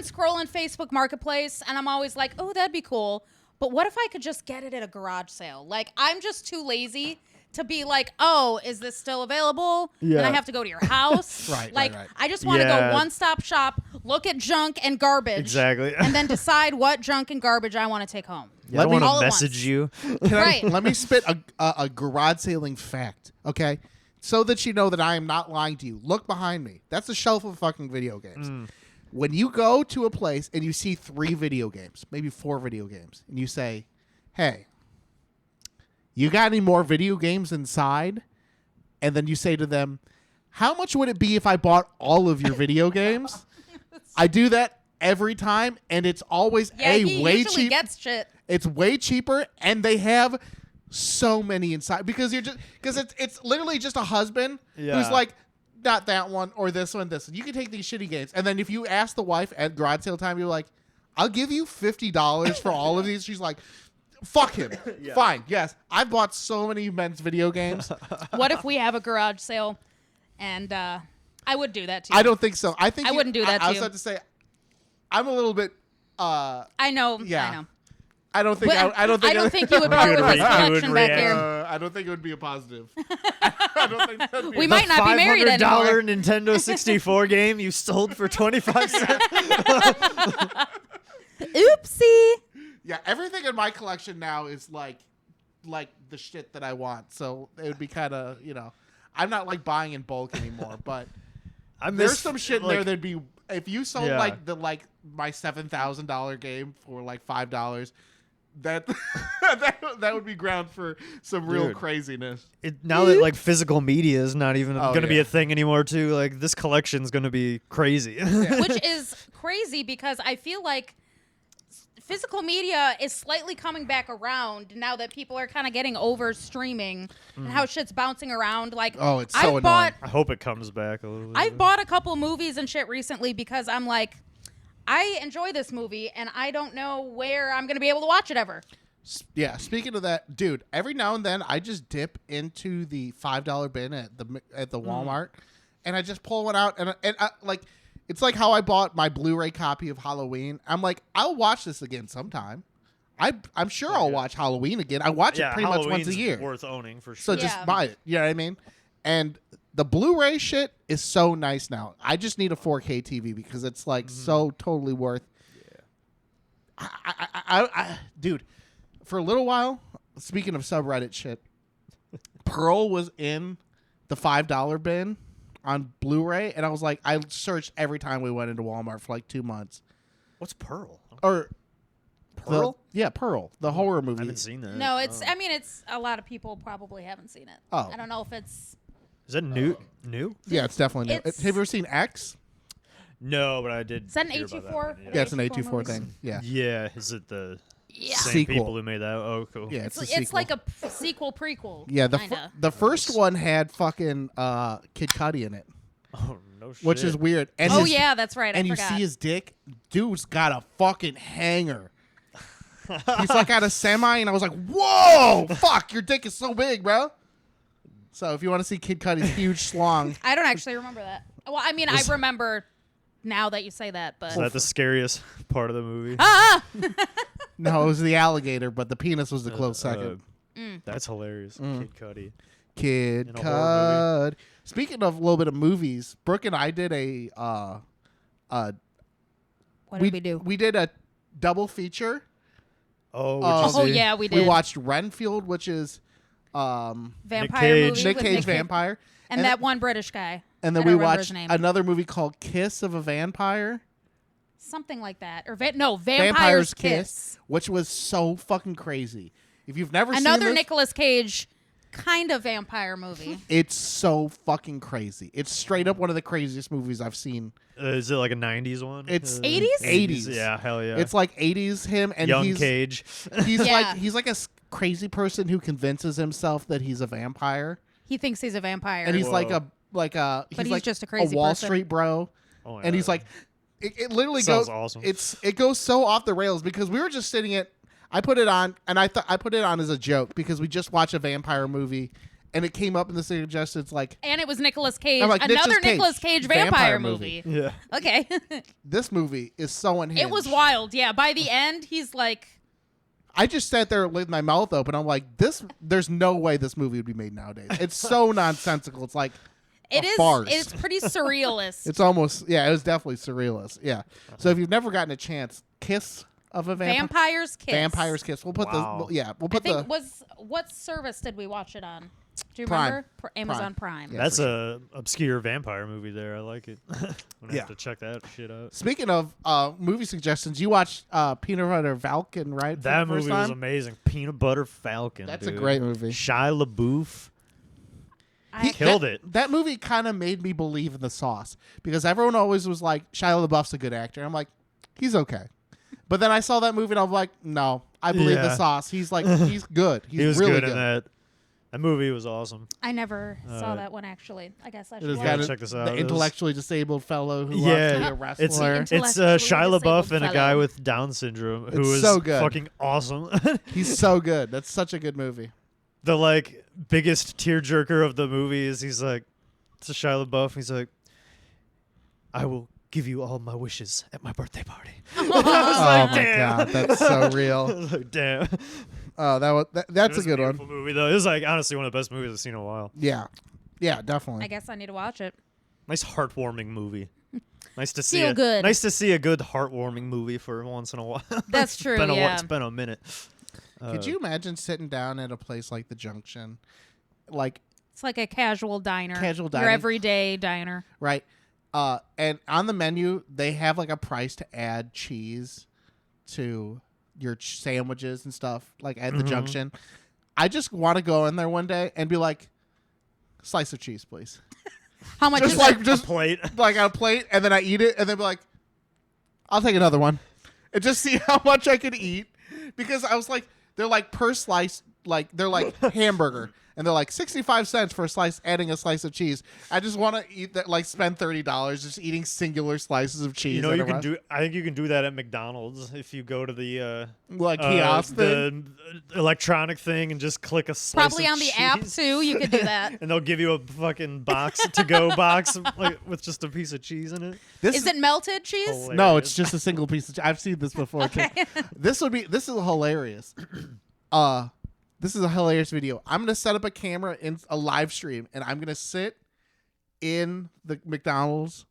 scrolling Facebook Marketplace, and I'm always like, oh, that'd be cool. But what if I could just get it at a garage sale? Like, I'm just too lazy to be like, oh, is this still available? Then Yeah. I have to go to your house. Right, Like, right. I just want to Yeah. go one-stop shop, look at junk and garbage. Exactly. And then decide what junk and garbage I want to take home. I me- want all to at message once. you. Right. Let me spit a garage sailing fact, okay? So that you know that I am not lying to you. Look behind me. That's a shelf of fucking video games. When you go to a place and you see 3 video games, maybe 4 video games, and you say, hey, you got any more video games inside? And then you say to them, how much would it be if I bought all of your video games? I do that every time, and it's always Yeah, he way usually cheap. gets shit. It's way cheaper, and they have so many inside because it's literally just a husband who's Yeah. like, not that one or this one, this one. You can take these shitty games, and then if you ask the wife at garage sale time, you're like, I'll give you $50 for all of these. She's like, fuck him. Fine, yes. I've bought so many men's video games. What if we have a garage sale? And I would do that too. I don't think so. I think I wouldn't do that I to was you. about to say, I'm a little bit. I know. Yeah. I know. I don't think. But I don't think. I don't think you would part You with would his re- you would collection back react. here. I don't think it would be a positive. I don't think that'd be We a might not be married anymore. $500 Nintendo 64 game you sold for 25 cents. Oopsie. Yeah, everything in my collection now is like the shit that I want. So it would be kind of, I'm not like buying in bulk anymore, but I there's miss, some shit in there that'd be, if you sold Yeah. my $7,000 game for like $5, that that would be ground for some real Dude. craziness. Now that like physical media is not even Oh, going to be yeah. a thing anymore, too. Like this collection's going to be crazy. Which is crazy because I feel like physical media is slightly coming back around now that people are kind of getting over streaming and how shit's bouncing around. Like, Oh, it's so I've bought, I hope it comes back a little bit. I've bought a couple movies and shit recently because I'm like, I enjoy this movie and I don't know where I'm going to be able to watch it ever. Yeah, speaking of that, dude, every now and then I just dip into the $5 bin at the Walmart, and I just pull one out, and I, like, it's like how I bought my Blu-ray copy of Halloween. I'm like, I'll watch this again sometime. I'm sure I'll watch Halloween again. I watch it pretty much once a year. Worth owning for So sure. just Yeah. buy it. You know what I mean? And the Blu-ray shit is so nice now. I just need a 4K TV because it's like so totally worth. Dude, for a little while, speaking of subreddit shit, Pearl was in the $5 bin on Blu-ray, and I was like, I searched every time we went into Walmart for like 2 months. What's Pearl? Or Pearl? Pearl, the horror movie. I haven't seen that. No, it's, I mean, it's a lot of people probably haven't seen it. Oh. I don't know if it's, Is that new? New? Yeah, it's definitely new. It's- Have you ever seen X? No, but I did. Is that an hear about that A24? one, Yeah, it's an A24 A24 movies? thing. Yeah. Yeah, is it the yeah. same Sequel. people who made that? Oh, cool. Yeah, it's, It's, a it's sequel. like a sequel prequel. Yeah, kinda. the first one had fucking Kid Cudi in it, Oh no shit. which is weird. And Oh his- yeah, that's right. and I you forgot. see his dick. Dude's got a fucking hanger. He's like at a semi, and I was like, "Whoa, fuck! Your dick is so big, bro." So if you want to see Kid Cudi's huge schlong, I don't actually remember that. Well, I mean, I remember now that you say that, but Is that the scariest part of the movie? no, it was the alligator, but the penis was the close second. That's hilarious. Kid Cudi. Kid in a horror Cud. Speaking of a little bit of movies, Brooke and I did what did we do? We did a double feature. Oh, Oh yeah, we did. We watched Renfield, which is Vampire Cage. movie Nick with Cage vampire, and that one British guy. and I then don't we remember watched his name. another movie called Kiss of a Vampire. Something like that, or Vampire's Kiss. which was so fucking crazy. If you've never seen Another this, Nicolas Cage kind of vampire movie. it's so fucking crazy. It's straight up one of the craziest movies I've seen. Is it like a 90s one? It's 80s? 80s. Yeah, hell yeah. It's like 80s him, and Young he's Cage. he's Yeah. like a crazy person who convinces himself that he's a vampire, He thinks he's a vampire. and he's Whoa. like a But he's like just a crazy Wall person. Street bro. Oh my And he's God. like, it literally Sounds goes awesome. It goes so off the rails because we were just sitting at. I put it on, and I put it on as a joke because we just watched a vampire movie, and it came up in the suggestions like and it was Nicolas Cage. I'm like, Another Nicolas Cage, Nicolas Cage vampire vampire movie. movie. yeah. Okay. this movie is so unhinged. It was wild. Yeah. By the end, he's like, I just sat there with my mouth open. I'm like, this. There's no way this movie would be made nowadays. It's so nonsensical. It's like it a is. farce. It's pretty surrealist. It's almost it was definitely surrealist. Yeah. So if you've never gotten a chance, Kiss of a Vampire's Kiss. Vampire's Kiss. We'll put Wow. we'll I put think the what service did we watch it on? Do you Prime. remember? Amazon Prime. Yeah. That's a obscure vampire movie there. I like it. I'm gonna Yeah. have to check that shit out. Speaking of movie suggestions, you watched Peanut Butter Falcon, right? for That the first movie was time? amazing. Peanut Butter Falcon. That's dude. a great movie. Shia LaBeouf. I- Killed it. That movie kind of made me believe in the sauce because everyone always was like, Shia LaBeouf's a good actor. I'm like, he's okay. But then I saw that movie and I'm like, no, I believe the Yeah. sauce. He's like, he's good. He's He was really good in that. That movie was awesome. I never saw that one actually. I guess I It should has watch got it. check this out. the It was- intellectually disabled fellow who Yeah. wants to be a It's wrestler. it's Intellectually Shia LaBeouf disabled and a fellow. guy with Down syndrome who It's is so good. fucking awesome. He's so good. That's such a good movie. The like biggest tearjerker of the movie is he's like, it's a Shia LaBeouf. He's like, I will give you all my wishes at my birthday party. I was Oh like, my damn. god, that's so I real. was like, damn. Oh, that's It a was good beautiful one. movie though. It was like honestly one of the best movies I've seen in a while. Yeah, yeah, definitely. I guess I need to watch it. Nice heartwarming movie. Nice to see. Feel good. Nice to see a good heartwarming movie for once in a while. That's It's true, been yeah. It's been a minute. Could you imagine sitting down at a place like the Junction, like It's like a casual diner. Casual Your dining. everyday diner. right? And on the menu they have like a price to add cheese to your sandwiches and stuff like at the junction. I just want to go in there one day and be like, slice of cheese, please. How much Just is like it? just A plate. like a plate, and then I eat it, and then be like, I'll take another one, and just see how much I can eat, because I was like, they're like per slice, like they're like hamburger, and they're like 65 cents for a slice, adding a slice of cheese. I just want to eat that, like spend $30 just eating singular slices of cheese. You know, at you a can rest- do. I think you can do that at McDonald's if you go to the like kiosk thing. the electronic thing, and just click a slice. Probably of on the cheese. app too. You could do that. And they'll give you a fucking box to go box like, with just a piece of cheese in it. This Is it melted cheese? Hilarious. No, it's just a single piece of cheese. I've seen this before. Too. Okay. This is hilarious. This is a hilarious video. I'm gonna set up a camera in a live stream, and I'm gonna sit in the McDonald's,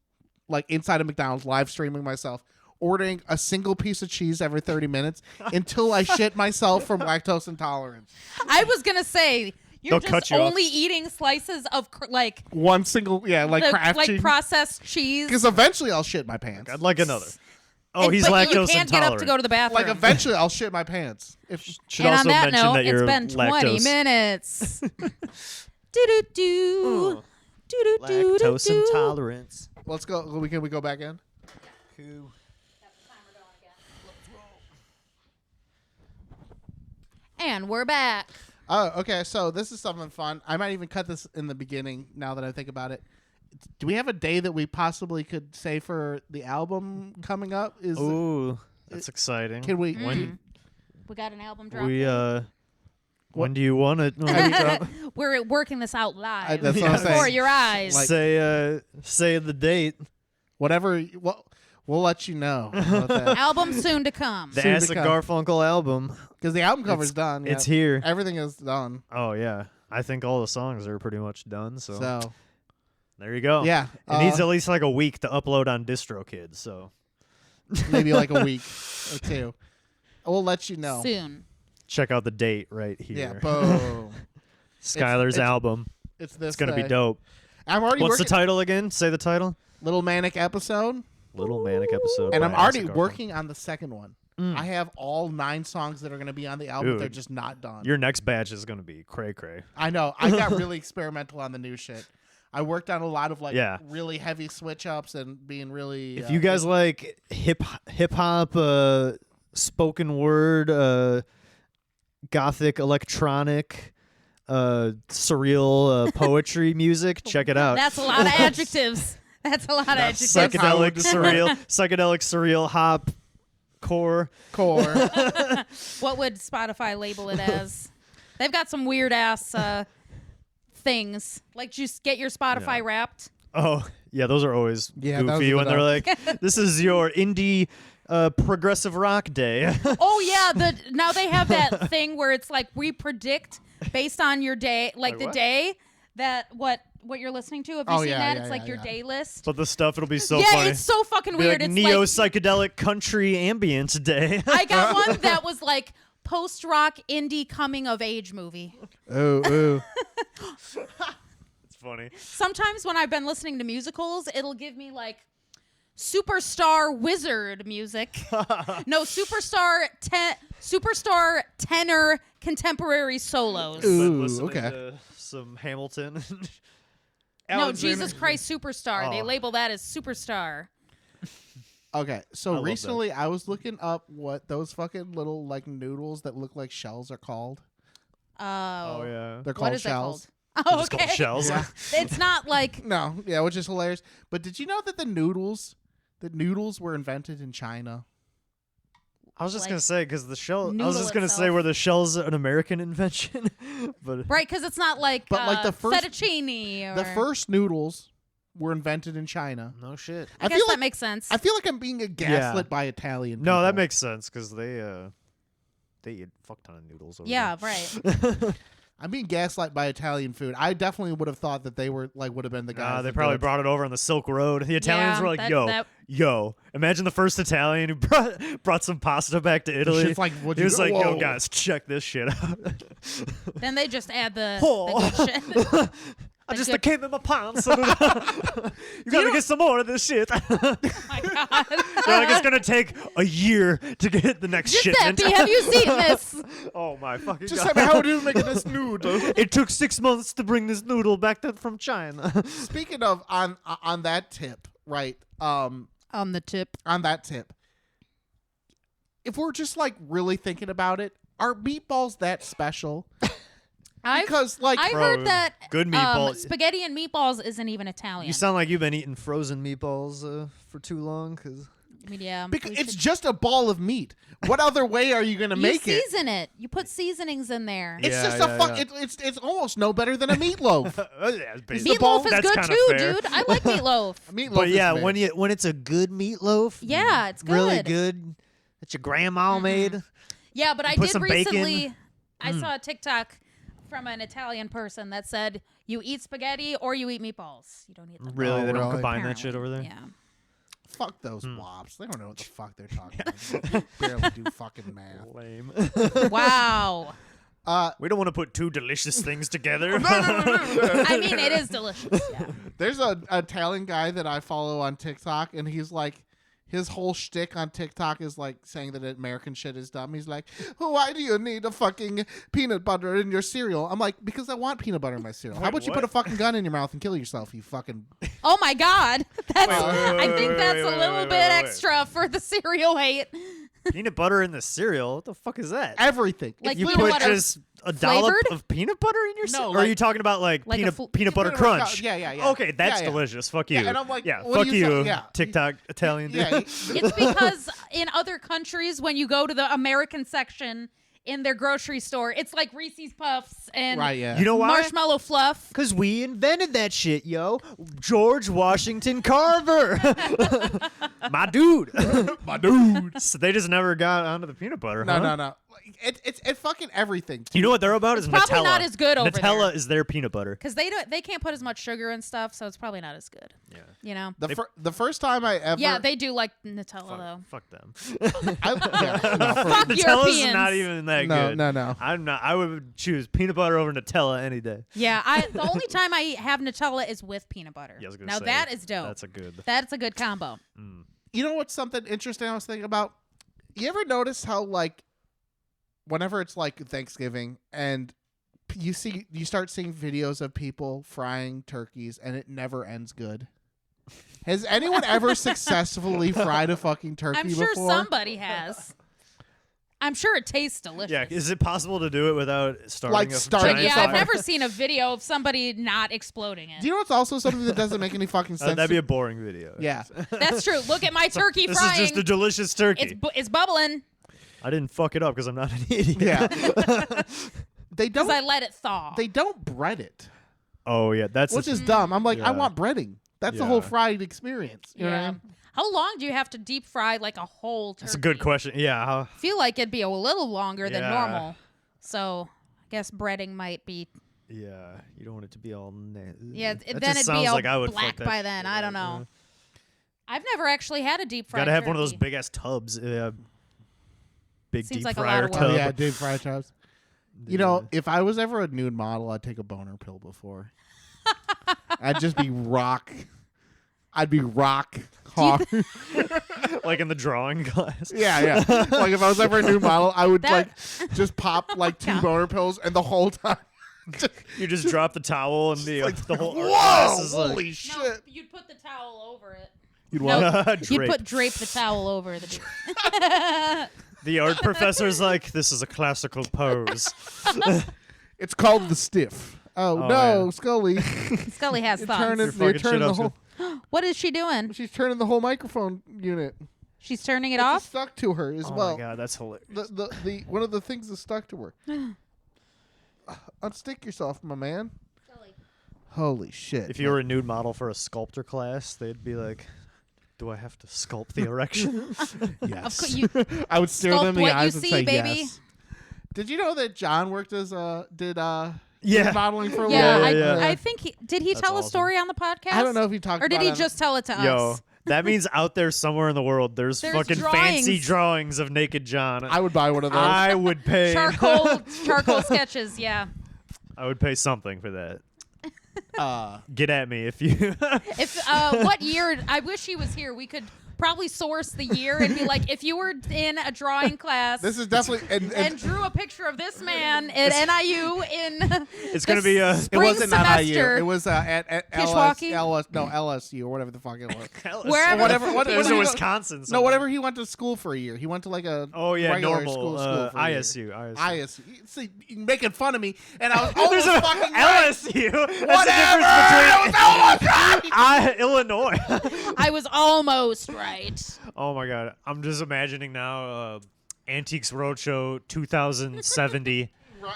like inside of McDonald's, live streaming myself, ordering a single piece of cheese every 30 minutes until I shit myself from lactose intolerance. I was gonna say you're They'll cut just you off. only eating slices of like One single, like the, Kraft like cheese. processed cheese. Because eventually I'll shit my pants. I'd like another. Oh, And- he's but lactose you intolerant. can't get up to go to the bathroom. Like eventually I'll shit my pants. If Should and also on that mention note, that it's you're been 20 lactose. minutes. Do do do. Do do do do Lactose do. let's intolerance. go. Can we go back in? And we're back. Oh, okay. So this is something fun. I might even cut this in the beginning now that I think about it. Do we have a day that we possibly could say for the album coming up? Is Ooh, that's exciting. can we? When We got an album drop. we when do you want it? We're working this out live That's what I'm before saying. your eyes. Like- say the date. Whatever. We'll let you know about that. Album soon to come. The Soon to Acid come. Garfunkel album. Because the album cover's done. Yeah. It's here. Everything is done. Oh yeah, I think all the songs are pretty much done. So There you go. yeah, It needs at least like a week to upload on DistroKid. So maybe like a week or two. We'll let you know. Soon. check out the date right Yeah. here. Boom. Skylar's it's- album. It's this. It's gonna be day. dope. I'm already What's the working. title again? Say the title. Little Manic Episode. Little Manic Episode. And by I'm already Acid Garfunkel. working on the second one. Mm. I have all 9 songs that are going to be on the album. Dude, They're just not done. Your next batch is gonna be cray cray. I know. I got really experimental on the new shit. I worked on a lot of like Yeah. really heavy switch ups and being really. If you guys like hip hop, spoken word, gothic electronic, surreal poetry music, check it out. That's a lot of adjectives. That's a lot of adjectives. Psychedelic surreal hop core. What would Spotify label it as? They've got some weird ass things. Like just get your Spotify Yeah. Wrapped. Oh yeah, those are always Yeah, those goofy are when the they're like, "This is your indie progressive rock day." Oh yeah, now they have that thing where it's like we predict based on your day, like Wait, the what? day that what you're listening to. Have you Oh, seen yeah, that? yeah, It's like yeah, your yeah. day list. But the stuff it'll be so yeah, funny. it's so fucking Be weird. like It's neo like psychedelic country ambience day. I got one that was like post rock indie coming of age movie. Ooh. It's funny. Sometimes when I've been listening to musicals, it'll give me like superstar wizard music. No, superstar tenor contemporary solos. Ooh. Been listening okay. to some Hamilton. No, Alan's Jesus name- Christ Superstar. They Oh. label that as superstar. Okay, I so love that. recently I was looking up what those fucking little like noodles that look like shells are called. Oh, Oh yeah. They're what called is shells. that called? Oh, Just okay. called shells. Yeah. It's not like No, yeah, which is hilarious. But did you know that the noodles were invented in China? I was just Like, gonna say because the shell. I was noodle just gonna say itself. were the shells an American invention, but right because it's not like But, like, the first- fettuccine. Or, The first noodles were invented in China. no shit. I I guess feel that like- makes sense. I feel like I'm being gaslit Yeah. by Italian. No, that people. makes sense because they eat a fuck ton of noodles. Over yeah, there. right. I'm being gaslight by Italian food. I definitely would have thought that they were like would have been the guys. Nah, they that probably did. brought it over on the Silk Road. The Italians Yeah, were like, that- yo, imagine the first Italian who brought some pasta back to Italy. Shit's like, what'd He you was go- like, whoa. yo, guys, check this shit out. Then they just add the Oh. good shit. I just good- came in my pants. You gotta get some more of this shit. Oh my God. They're like, it's gonna take a year to get the next shipment. Giuseppe, have you seen this? Oh my fucking Just god! tell me how do you make this noodle? It took 6 months to bring this noodle back from China. Speaking of on that tip, right? On the tip. On that tip, if we're just like really thinking about it, are meatballs that special? Because like I Bro, heard that good meatballs. spaghetti and meatballs isn't even Italian. You sound like you've been eating frozen meatballs for too long. Cause I mean, yeah. because we it's should- just a ball of meat. What other way are you gonna make you it? season it. You put seasonings in there. It's Yeah, just yeah, a fuck. yeah. It's almost no better than a meatloaf. yeah, it's basically- ball- Meatloaf is that's good kinda too, fair. dude. I like meatloaf. Meatloaf But is yeah, mid. when it's a good meatloaf, Yeah, it's really good. good that your grandma made. Yeah, but I Put did some bacon. recently. I saw a TikTok from an Italian person that said, "You eat spaghetti or you eat meatballs. You don't eat them." Really, Oh, they don't really? combine that shit over there. Yeah. Fuck those wops. They don't know what the fuck they're talking about. They barely do fucking math. Lame. Wow. We don't want to put two delicious things together. I mean, it is delicious. Yeah. There's a Italian guy that I follow on TikTok, and he's like, his whole shtick on TikTok is like saying that American shit is dumb. He's like, why do you need a fucking peanut butter in your cereal? I'm like, because I want peanut butter in my cereal. How Wait, about you what? put a fucking gun in your mouth and kill yourself, you fucking... Oh my God. That's. I think wait, that's wait, a wait, little wait, bit wait, wait. extra for the cereal hate. Peanut butter in the cereal? What the fuck is that? Everything. Like You peanut put butter just a dollop flavored? of peanut butter in your No, cereal? Or like- are you talking about like Like a peanut, fl- peanut butter Peanut butter crunch? yeah, yeah, yeah. Okay, that's Yeah, yeah. delicious. Fuck you. Yeah, and I'm like, yeah, what fuck do you you, say? Yeah. TikTok Italian dude. Yeah, It's because in other countries, when you go to the American section in their grocery store, it's like Reese's Puffs and right, yeah. You know why? marshmallow fluff. Because we invented that shit, yo. George Washington Carver. My dude. my dude. So they just never got onto the peanut butter, No, huh? no, no. It's fucking everything. You know what they're about is probably Nutella. not as good over Nutella there. is their peanut butter. Because they can't put as much sugar and stuff, so it's probably not as good. Yeah. You know? The first time I ever... Yeah, they do like Nutella though. Fuck them. Fuck Nutella's Europeans. not even that No, good. no. I'm not. I would choose peanut butter over Nutella any day. Yeah, the only time I have Nutella is with peanut butter. Yeah, I was gonna Now say, that is dope. That's a good. combo. You know what's something interesting I was thinking about? You ever notice how, like, whenever it's, like, Thanksgiving and you start seeing videos of people frying turkeys and it never ends good? Has anyone ever successfully fried a fucking turkey I'm sure before? somebody has. I'm sure it tastes delicious. Yeah, is it possible to do it without starting Like a starting giant Yeah, fire? I've never seen a video of somebody not exploding it. Do you know what's also something that doesn't make any fucking sense? That'd be a boring video. yeah. That's true. Look at my turkey This frying. is just a delicious turkey. It's bubbling I didn't fuck it up because I'm not an idiot. Yeah. They because don't I let it thaw. they don't bread it, Oh yeah, that's which is dumb. I'm like, I Yeah. want breading. That's the Yeah. whole fried experience. You know what I mean? How long do you have to deep fry like a whole turkey? That's a good question. Yeah. I feel like it'd be a little longer than Yeah. normal. So I guess breading might be. Yeah. You don't want it to be all. Yeah, That then just it'd sounds be all like I would fuck black that by shit then. up, I don't yeah. know. I've never actually had a deep fried. Gotta have one of those turkey. big ass tubs. Big Seems deep like a lot fryer of work. tub. Oh yeah, deep fried chops. You know, if I was ever a nude model, I'd take a boner pill before. I'd just be rock. I'd be rock hard. like in the drawing class. Yeah, yeah. Like if I was ever a nude model, I would That- like just pop like 2 Yeah. boner pills, and the whole time, You just drop the towel and the whole art whoa, class is like, holy No, shit! you'd put the towel over it. You'd No. what? You'd drape. drape the towel over the. The art professor's like, this is a classical pose. It's called the stiff. Oh, Oh, no, yeah. Scully! Scully has You're thoughts. turning, You're you're fucking turning shit the up, whole. What is she doing? She's turning the whole microphone unit. She's turning it It's off. stuck to her as Oh well. my god, that's hilarious. The one of the things is stuck to her. Unstick yourself, my man. Holy shit! If you were a nude model for a sculptor class, they'd be like, do I have to sculpt the erection? yes, Of course, you I would stare sculpt them in the what you eyes and see, say baby. yes. Did you know that John worked as Yeah. nude modeling for a yeah, while? Yeah, yeah. I think did he That's tell a awesome. story story on the podcast? I don't know if he talked or did about he it. just tell it to Yo, us? that means out there somewhere in the world, there's There's fucking fancy drawings. drawings of naked John. I would buy one of those. I would pay. Charcoal sketches. Yeah. I would pay something for that. Get at me if you. If what year? I wish he was here. We could probably source the year and be like, if you were in a drawing class, This is definitely and drew a picture of this man at NIU in It's gonna be a. it spring wasn't at semester. IU. It was at Kishwaukee? LSU or whatever the fuck it was. Wherever- whatever. It was he in go- Wisconsin. No, somewhere. whatever. He went to school for a year. He went to like a regular normal school for a year. ISU. ISU. See, you're making fun of me, and I was almost There's a fucking right. LSU. That's Whatever. the I difference was almost right. Illinois. I was almost right. Oh my god, I'm just imagining now. Antiques Roadshow 2070.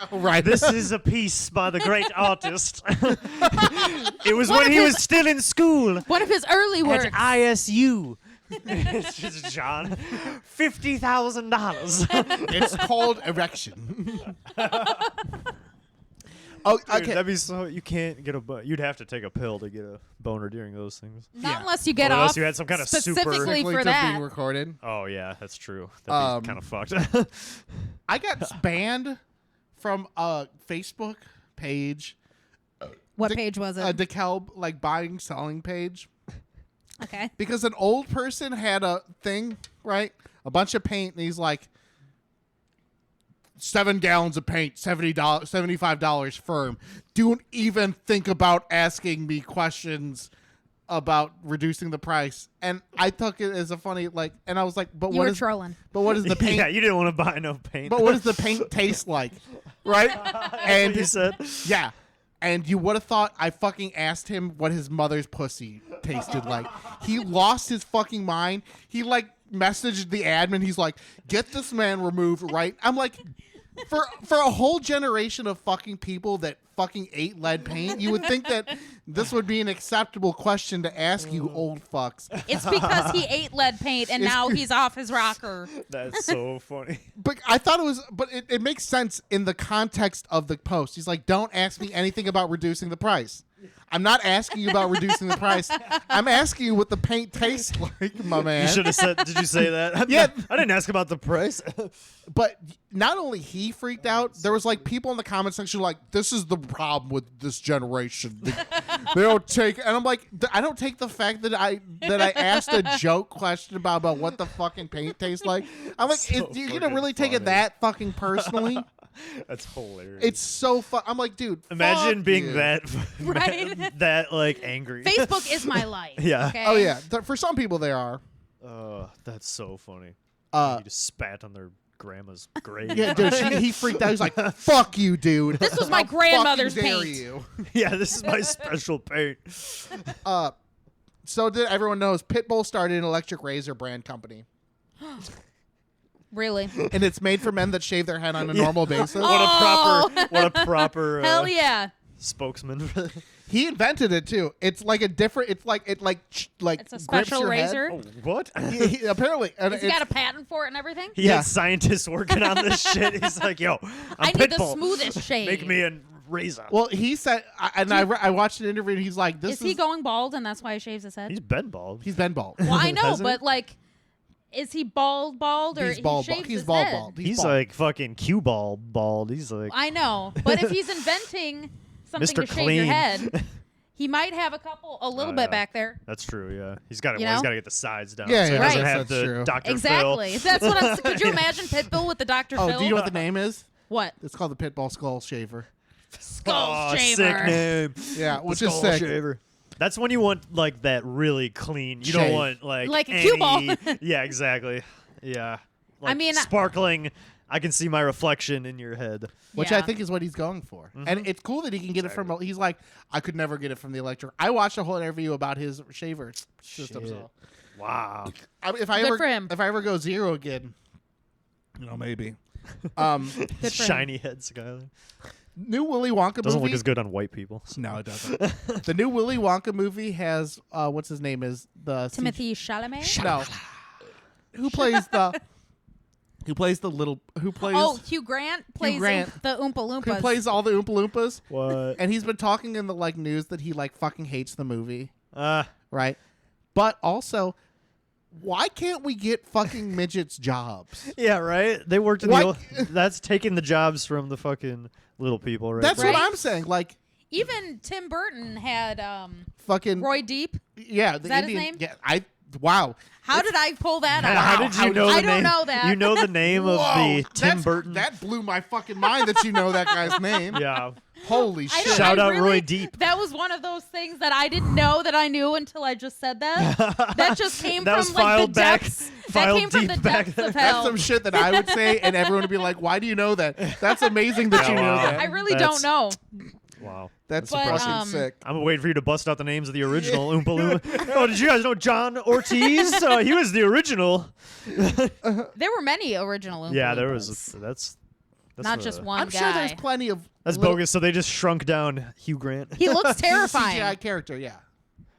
Right. This is a piece by the great artist. It was when he was still in school One of his early works. at ISU. It's just John. $50,000. It's called erection. Oh, Dude, okay. that'd be so. You can't get you'd have to take a pill to get a boner during those things. Not Yeah. unless you get Well, unless off you had some kind of super- specifically Quickly for to that. being recorded. Oh yeah, that's true. That'd be kind of fucked. I got banned from a Facebook page, What page was a it? DeKalb like buying selling page, Okay. because an old person had a thing, right? A bunch of paint, and he's like, 7 gallons of paint, $75 firm. Don't even think about asking me questions about reducing the price. And I took it as a funny and I was like, but You what were is trolling. but what is the paint? Yeah, you didn't want to buy no paint. But what does the paint taste like? Right? And you said. yeah. And you would have thought I fucking asked him what his mother's pussy tasted like. He lost his fucking mind. He messaged the admin. He's like, get this man removed, right? I'm like, for a whole generation of fucking people that fucking ate lead paint, you would think that this would be an acceptable question to ask you old fucks. It's because he ate lead paint and now he's off his rocker. That's so funny. But I thought it was, but it makes sense in the context of the post. He's like, don't ask me anything about reducing the price. I'm not asking you about reducing the price. I'm asking you what the paint tastes like, my man. You should have said. Did you say that? Yeah. I didn't ask about the price. But not only he freaked out, there was people in the comment section like, this is the problem with this generation. They don't take, and I'm like, I don't take the fact that I asked a joke question about what the fucking paint tastes like. I'm like, So you're gonna fucking really take it funny. that fucking personally? That's hilarious. It's so fun. I'm like, dude, Imagine fuck being you. that Right? that angry. Facebook is my life. Yeah. Okay? Oh yeah, for some people they are. That's so funny. You just spat on their grandma's grave. Yeah, dude, he freaked out. He's like, fuck you, dude. This was my How grandmother's fucking dare paint. you? Yeah, this is my special paint. So that everyone knows, Pitbull started an electric razor brand company, Really? and it's made for men that shave their head on a normal basis. What a proper Hell yeah. spokesman. He invented it too. It's like a different. It's like It's a grips special your head. razor. Oh, what? Apparently, and Has he it's- got a patent for it and everything? He Yeah. had scientists working on this shit. He's like, yo, I I'm need the Pitbull. smoothest shave. Make me a razor. well, he said, I watched an interview, and he's like, "This Is he going bald and that's why he shaves his head? He's been bald. He's been bald. Well, I know, Hasn't he? but is he bald or He's he bald. shaves He's his bald. head? Bald. He's bald. like fucking cue bald. He's like I know, but if he's inventing something Mr. to shave your Clean. head, he might have a little bit yeah. back there. That's true. Yeah, he's got to. You He's know? got to get the sides down. Yeah, so he yeah, doesn't right. have That's the true. Dr. Exactly. That's what I'm. Could you imagine Pitbull with the Dr. Oh, Phil? do you know what the name is? What? It's called the Pitbull Skull Shaver. Skull Phil. shaver. Sick name. Yeah, The which is skull sick. shaver. That's when you want that really clean. You Shave. don't want Like a any, cue ball. Yeah, exactly. Yeah. I mean, sparkling. I can see my reflection in your head. Which Yeah. I think is what he's going for. Mm-hmm. And it's cool that he can get it from, he's like, I could never get it from the electric. I watched a whole interview about his shaver system. Shit. So Wow. if I Good ever for him. if I ever go zero again, maybe. Good for him. Shiny head, Skyler. New Willy Wonka Doesn't movie. look as good on white people. No, it doesn't. The new Willy Wonka movie has what's his name is the Timothy Chalamet. No. Who plays the little who plays Oh, Hugh Grant plays Grant. the Oompa Loompas. who plays all the Oompa Loompas? What? And he's been talking in the news that he fucking hates the movie, right? But also, why can't we get fucking midgets jobs? Yeah, right. They worked in Why- the. That's taking the jobs from the fucking little people, right? That's Right? what I'm saying. Even Tim Burton had Fucking Roy Deep. Yeah, the Is that his Indian. name? Yeah, Wow. How did I pull that out? How did you know the I name? don't know that. You know the name of the Tim that's- Burton. That blew my fucking mind that you know that guy's name. Yeah. Holy I shit. don't- Shout I out really- Roy Deep. That was one of those things that I didn't know that I knew until I just said that. That just came That was from like the filed back- depths. That filed came from the deep back depths then. of That's hell. some shit that I would say, and everyone would be like, "Why do you know that?" That's amazing that you know wow. that. I really That's- don't know. Wow. That's But, fucking sick. I'm waiting for you to bust out the names of the original Oompa Loompa. Oh, did you guys know John Ortiz? He was the original. There were many original Oompa Yeah, there Loompas. was. That's Not just one I'm guy. sure there's plenty of That's little bogus. So they just shrunk down Hugh Grant. He looks terrifying. CGI character. Yeah.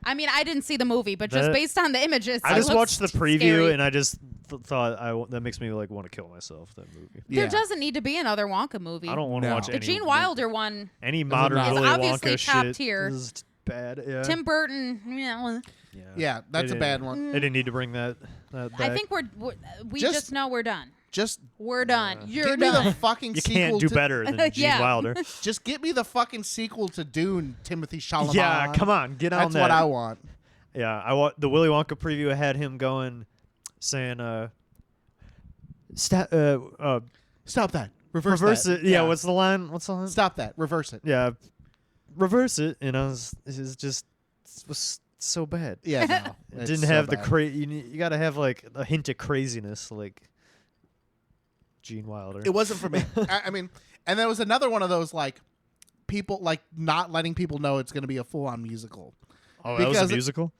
I mean, I didn't see the movie, but just That- based on the images, I it just looks watched the preview scary. and I just thought that makes me like want to kill myself. That movie. There Yeah. doesn't need to be another Wonka movie. I don't want to No. watch The any Gene Wilder one, any modern not. Willy Is obviously Wonka top shit. tier. Is bad. Yeah. Tim Burton. Yeah, Yeah, that's a They bad didn't- one. They didn't need to bring that back. I think we Just- just know we're done. Just We're done. You're give me done. the fucking you sequel can't do to, better than Gene Yeah. Wilder. Just get me the fucking sequel to Dune, Timothy Chalamet. Yeah, come on, get on That's that. what I want. Yeah, the Willy Wonka preview had him going, saying, "Stop, Stop that. Reverse reverse that. it." Yeah, what's the line? What's the line? Stop that. Reverse it. Yeah, reverse it. And I was, it was so bad. Yeah, no. It it's didn't so have the bad. you got to have like a hint of craziness, like Gene Wilder. It wasn't for me. I mean, and there was another one of those like people like not letting people know it's going to be a full-on musical. Oh, that was because a musical.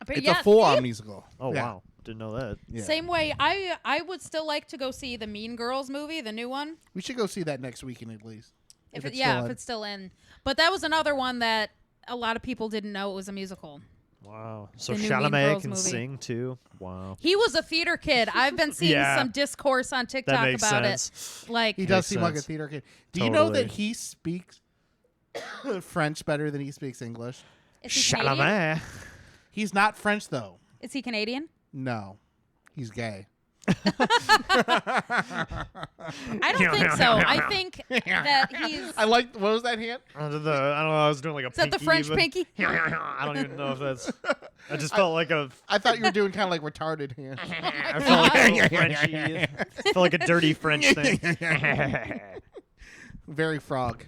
But It's yeah, a full-on see? musical. Oh Yeah. wow, didn't know that. Yeah. Same way, I would still like to go see the Mean Girls movie, the new one. We should go see that next weekend at least. If it's it's still in. But that was another one that a lot of people didn't know it was a musical. Wow. So The new Mean Chalamet Girls can movie. sing too. Wow. He was a theater kid. I've been seeing Yeah. some discourse on That TikTok makes about sense. it. Like He does Makes seem like a sense. theater kid. Do you know that Totally. he speaks French better than he speaks English? is he Canadian? Chalamet. He's not French though. Is he Canadian? No, he's gay. I don't think so. I think that he's. I like. What was that hand? I don't know. I was doing like a. Is that the pinky, French but- pinky? I don't even know if that's. I just felt like a. I thought you were doing kind of like retarded hand. I felt like a little Frenchy. I felt like a dirty French thing. Very frog.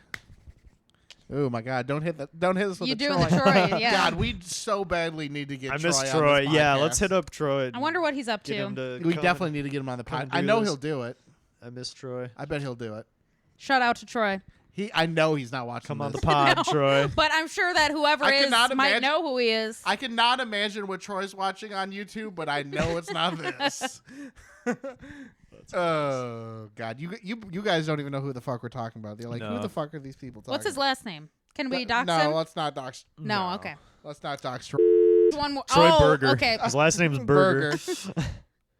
Oh my God! Don't hit that! Don't hit us with You the doing the Troy. Troy? Yeah. God, we so badly need to get. I Troy miss on Troy. this Yeah, podcast. let's hit up Troy. I wonder what he's up Get him to. to We come definitely and- need to get him on the come pod. and I do know this. he'll do it. I miss Troy. I bet he'll do it. Shout out to Troy. I know he's not watching. Come on the this. pod, Troy. But I'm sure that whoever I is cannot might imagine- know who he is. I cannot imagine what Troy's watching on YouTube, but I know it's not this. Oh God, you guys don't even know who the fuck we're talking about. They're like, who No. the fuck are these people talking? What's his last name? Can we dox No, him? let's not dox. No, okay. Let's not dox Troy. One more. Troy oh, Burger. okay. His last name's Burger.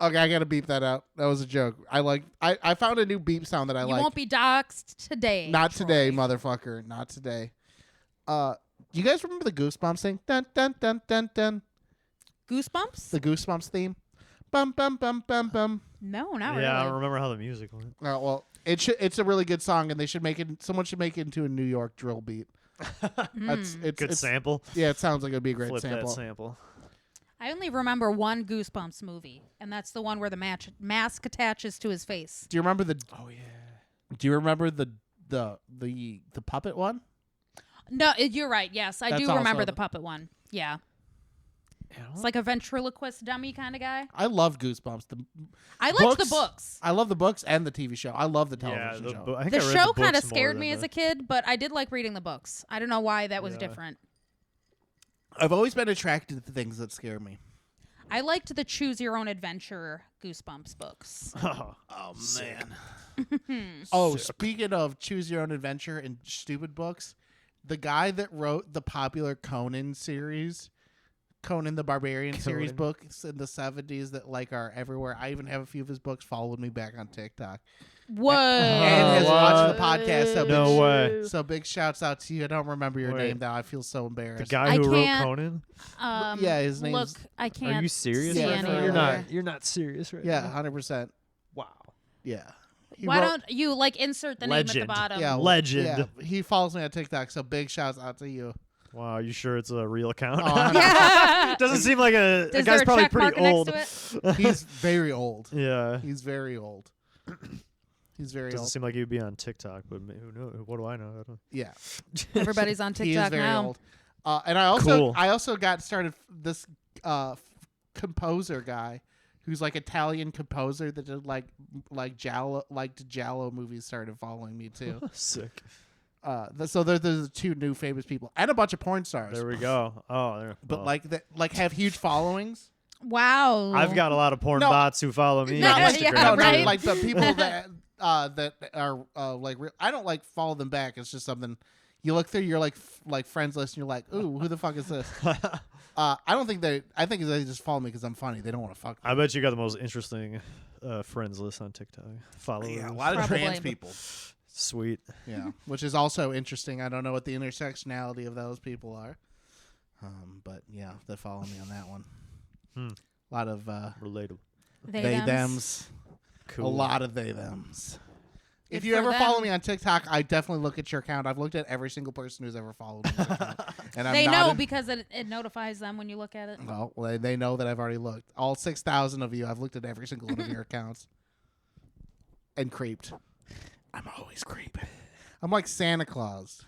Okay, I gotta beep that out. That was a joke. I found a new beep sound that I You like. won't be doxxed today. Not Troy. today, motherfucker. Not today. You guys remember the Goosebumps thing? Dun dun dun dun dun. Goosebumps? The Goosebumps theme. Bum bum bum bum bum. No, not Yeah, I really. don't remember how the music went. Well, it's a really good song, and they should make it. Someone should make it into a New York drill beat. It's Good sample. Yeah, it sounds like it'd be a great Flip sample. that sample. I only remember one Goosebumps movie, and that's the one where the mask attaches to his face. Do you remember the? Oh yeah. Do you remember the puppet one? No, you're right. Yes, I That's do also remember the- the puppet one. Yeah. You know? It's like a ventriloquist dummy kind of guy. I love Goosebumps. I liked the books. I love the books and the TV show. I love the Yeah, television show. I think The I read show the kind of books more scared than me as the- a kid, but I did like reading the books. I don't know why that was Yeah. different. I've always been attracted to things that scare me. I liked the Choose Your Own Adventure Goosebumps books. Oh, Oh man. Oh, speaking of choose your own adventure and stupid books, the guy that wrote the popular Conan series, Conan the Barbarian series Conan. books in the 70s that like are everywhere. I even have a few of his books followed me back on TikTok. Whoa. And has watched the podcast. So No big, way. So big shouts out to you. I don't remember your Wait. name now. I feel so The embarrassed. guy I who wrote can't- Conan. Yeah, his Look, name's- I can't. Are you serious? see Yeah, right any now? for You're real. not. You're not serious right Yeah, now. 100%. Wow. Yeah. Why don't you like insert the name at the Legend. bottom? Yeah, Legend. Yeah, he follows me on TikTok, so big shouts out to you. Wow, you sure it's a real account? Oh, Yeah. Doesn't seem like a Is guy's there a probably check mark pretty old. next to it? He's very old. Yeah. He's very old. He's very Doesn't old. seem like he'd be on TikTok, but who knows? What do I know? I don't... Yeah, Everybody's on he is TikTok very now. old. And I also got started this composer guy who's like Italian composer that did like Giallo movies started following me too. Sick. So there's the two new famous people and a bunch of porn stars. There we go. Oh, there. But well. like have huge followings. Wow. I've got a lot of porn No. bots who follow me No, on yeah, Instagram. no, right? Like the people that are like real. I don't like follow them back. It's just something you look through your like friends list and you're like, ooh, who the fuck is this? I don't think they. I think they just follow me because I'm funny. They don't want to fuck me. I bet you got the most interesting friends list on TikTok. Followers. Yeah, a lot of Probably. trans people. Sweet. Yeah, which is also interesting. I don't know what the intersectionality of those people are. But yeah, they follow me on that one. A lot of Relatable. they They-thems. thems. Cool. A lot of they thems. If Good you for ever them. follow me on TikTok, I definitely look at your account. I've looked at every single person who's ever followed me. And I'm They not know in- because it notifies them when you look at it. Well, they know that I've already looked. All 6,000 of you, I've looked at every single one of your accounts. And creeped. I'm always creeping. I'm like Santa Claus.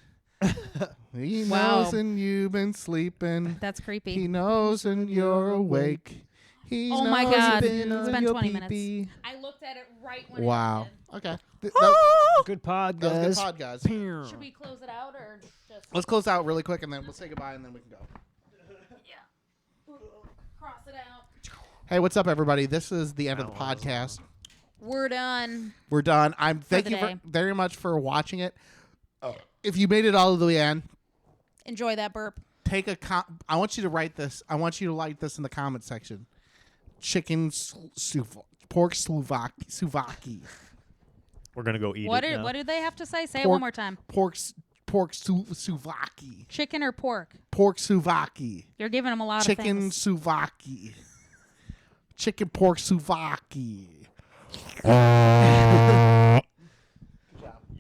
He Wow. knows and you've been sleeping. That's creepy. He knows and you're awake. He Oh my knows God. been It's on been your 20 minutes. pee-pee. I looked at it right when Wow. it Okay. Good pod, That was a guys. good pod, guys. ended. Should we close it out or just Let's close out really quick and then we'll say goodbye and then we can go. cross it out? Hey, what's up, everybody? This is the end of the That was podcast. We're done. We're done. Thank the you day. very much for watching it. If you made it all the way in, Enjoy that burp. take a I want you to write this. I want you to like this in the comment section. Chicken pork souvlaki. We're gonna go eat What it did now. what did they have to say? Say it Pork- one more time. Pork souvlaki. Chicken or pork? Pork souvlaki. You're giving them a lot of Chicken things. souvlaki. Chicken pork souvlaki.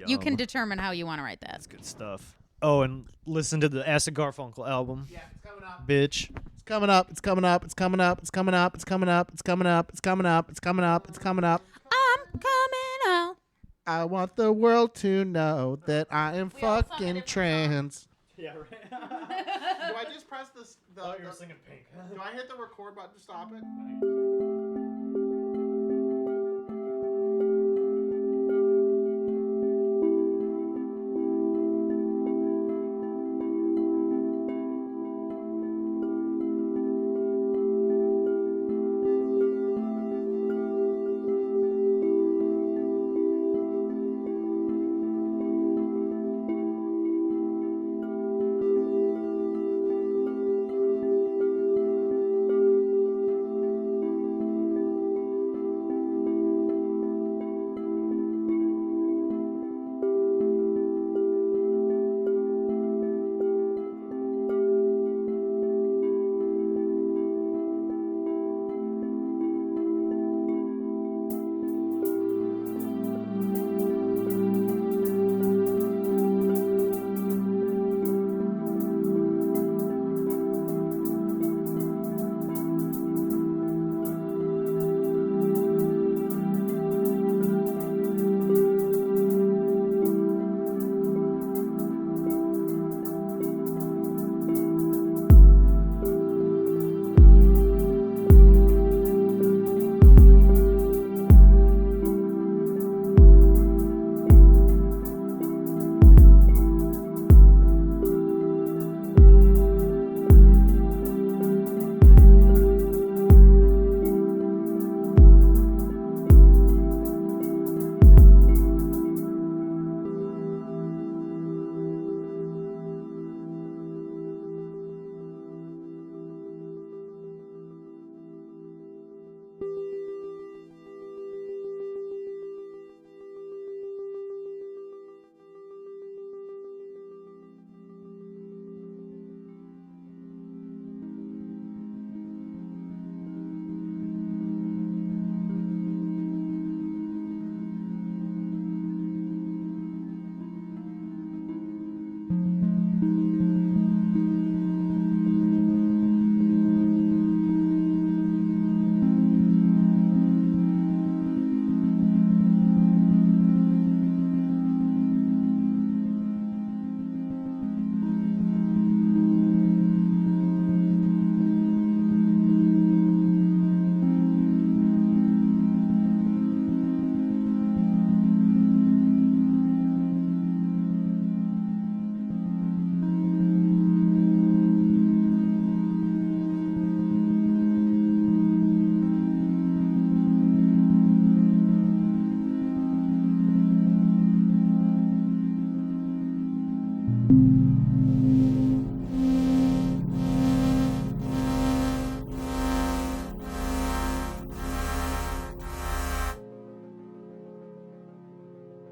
You can determine how you want to write that. That's good stuff. Oh, and listen to the Acid Garfunkel album, Yeah, it's coming up. bitch. It's coming up. It's coming up. It's coming up. It's coming up. It's coming up. It's coming up. It's coming up. It's coming up. It's coming up. I'm coming out. I want the world to know that I am We all sung a fucking different trans. Yeah, right. Do I just press this? singing Pink. Do I hit the record button to stop it?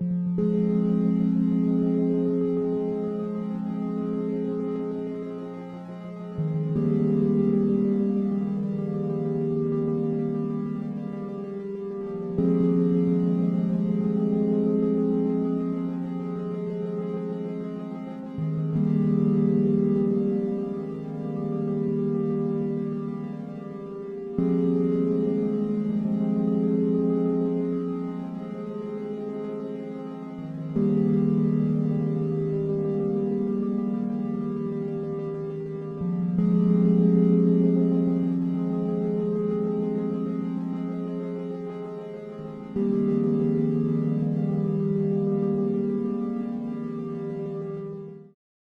Bye.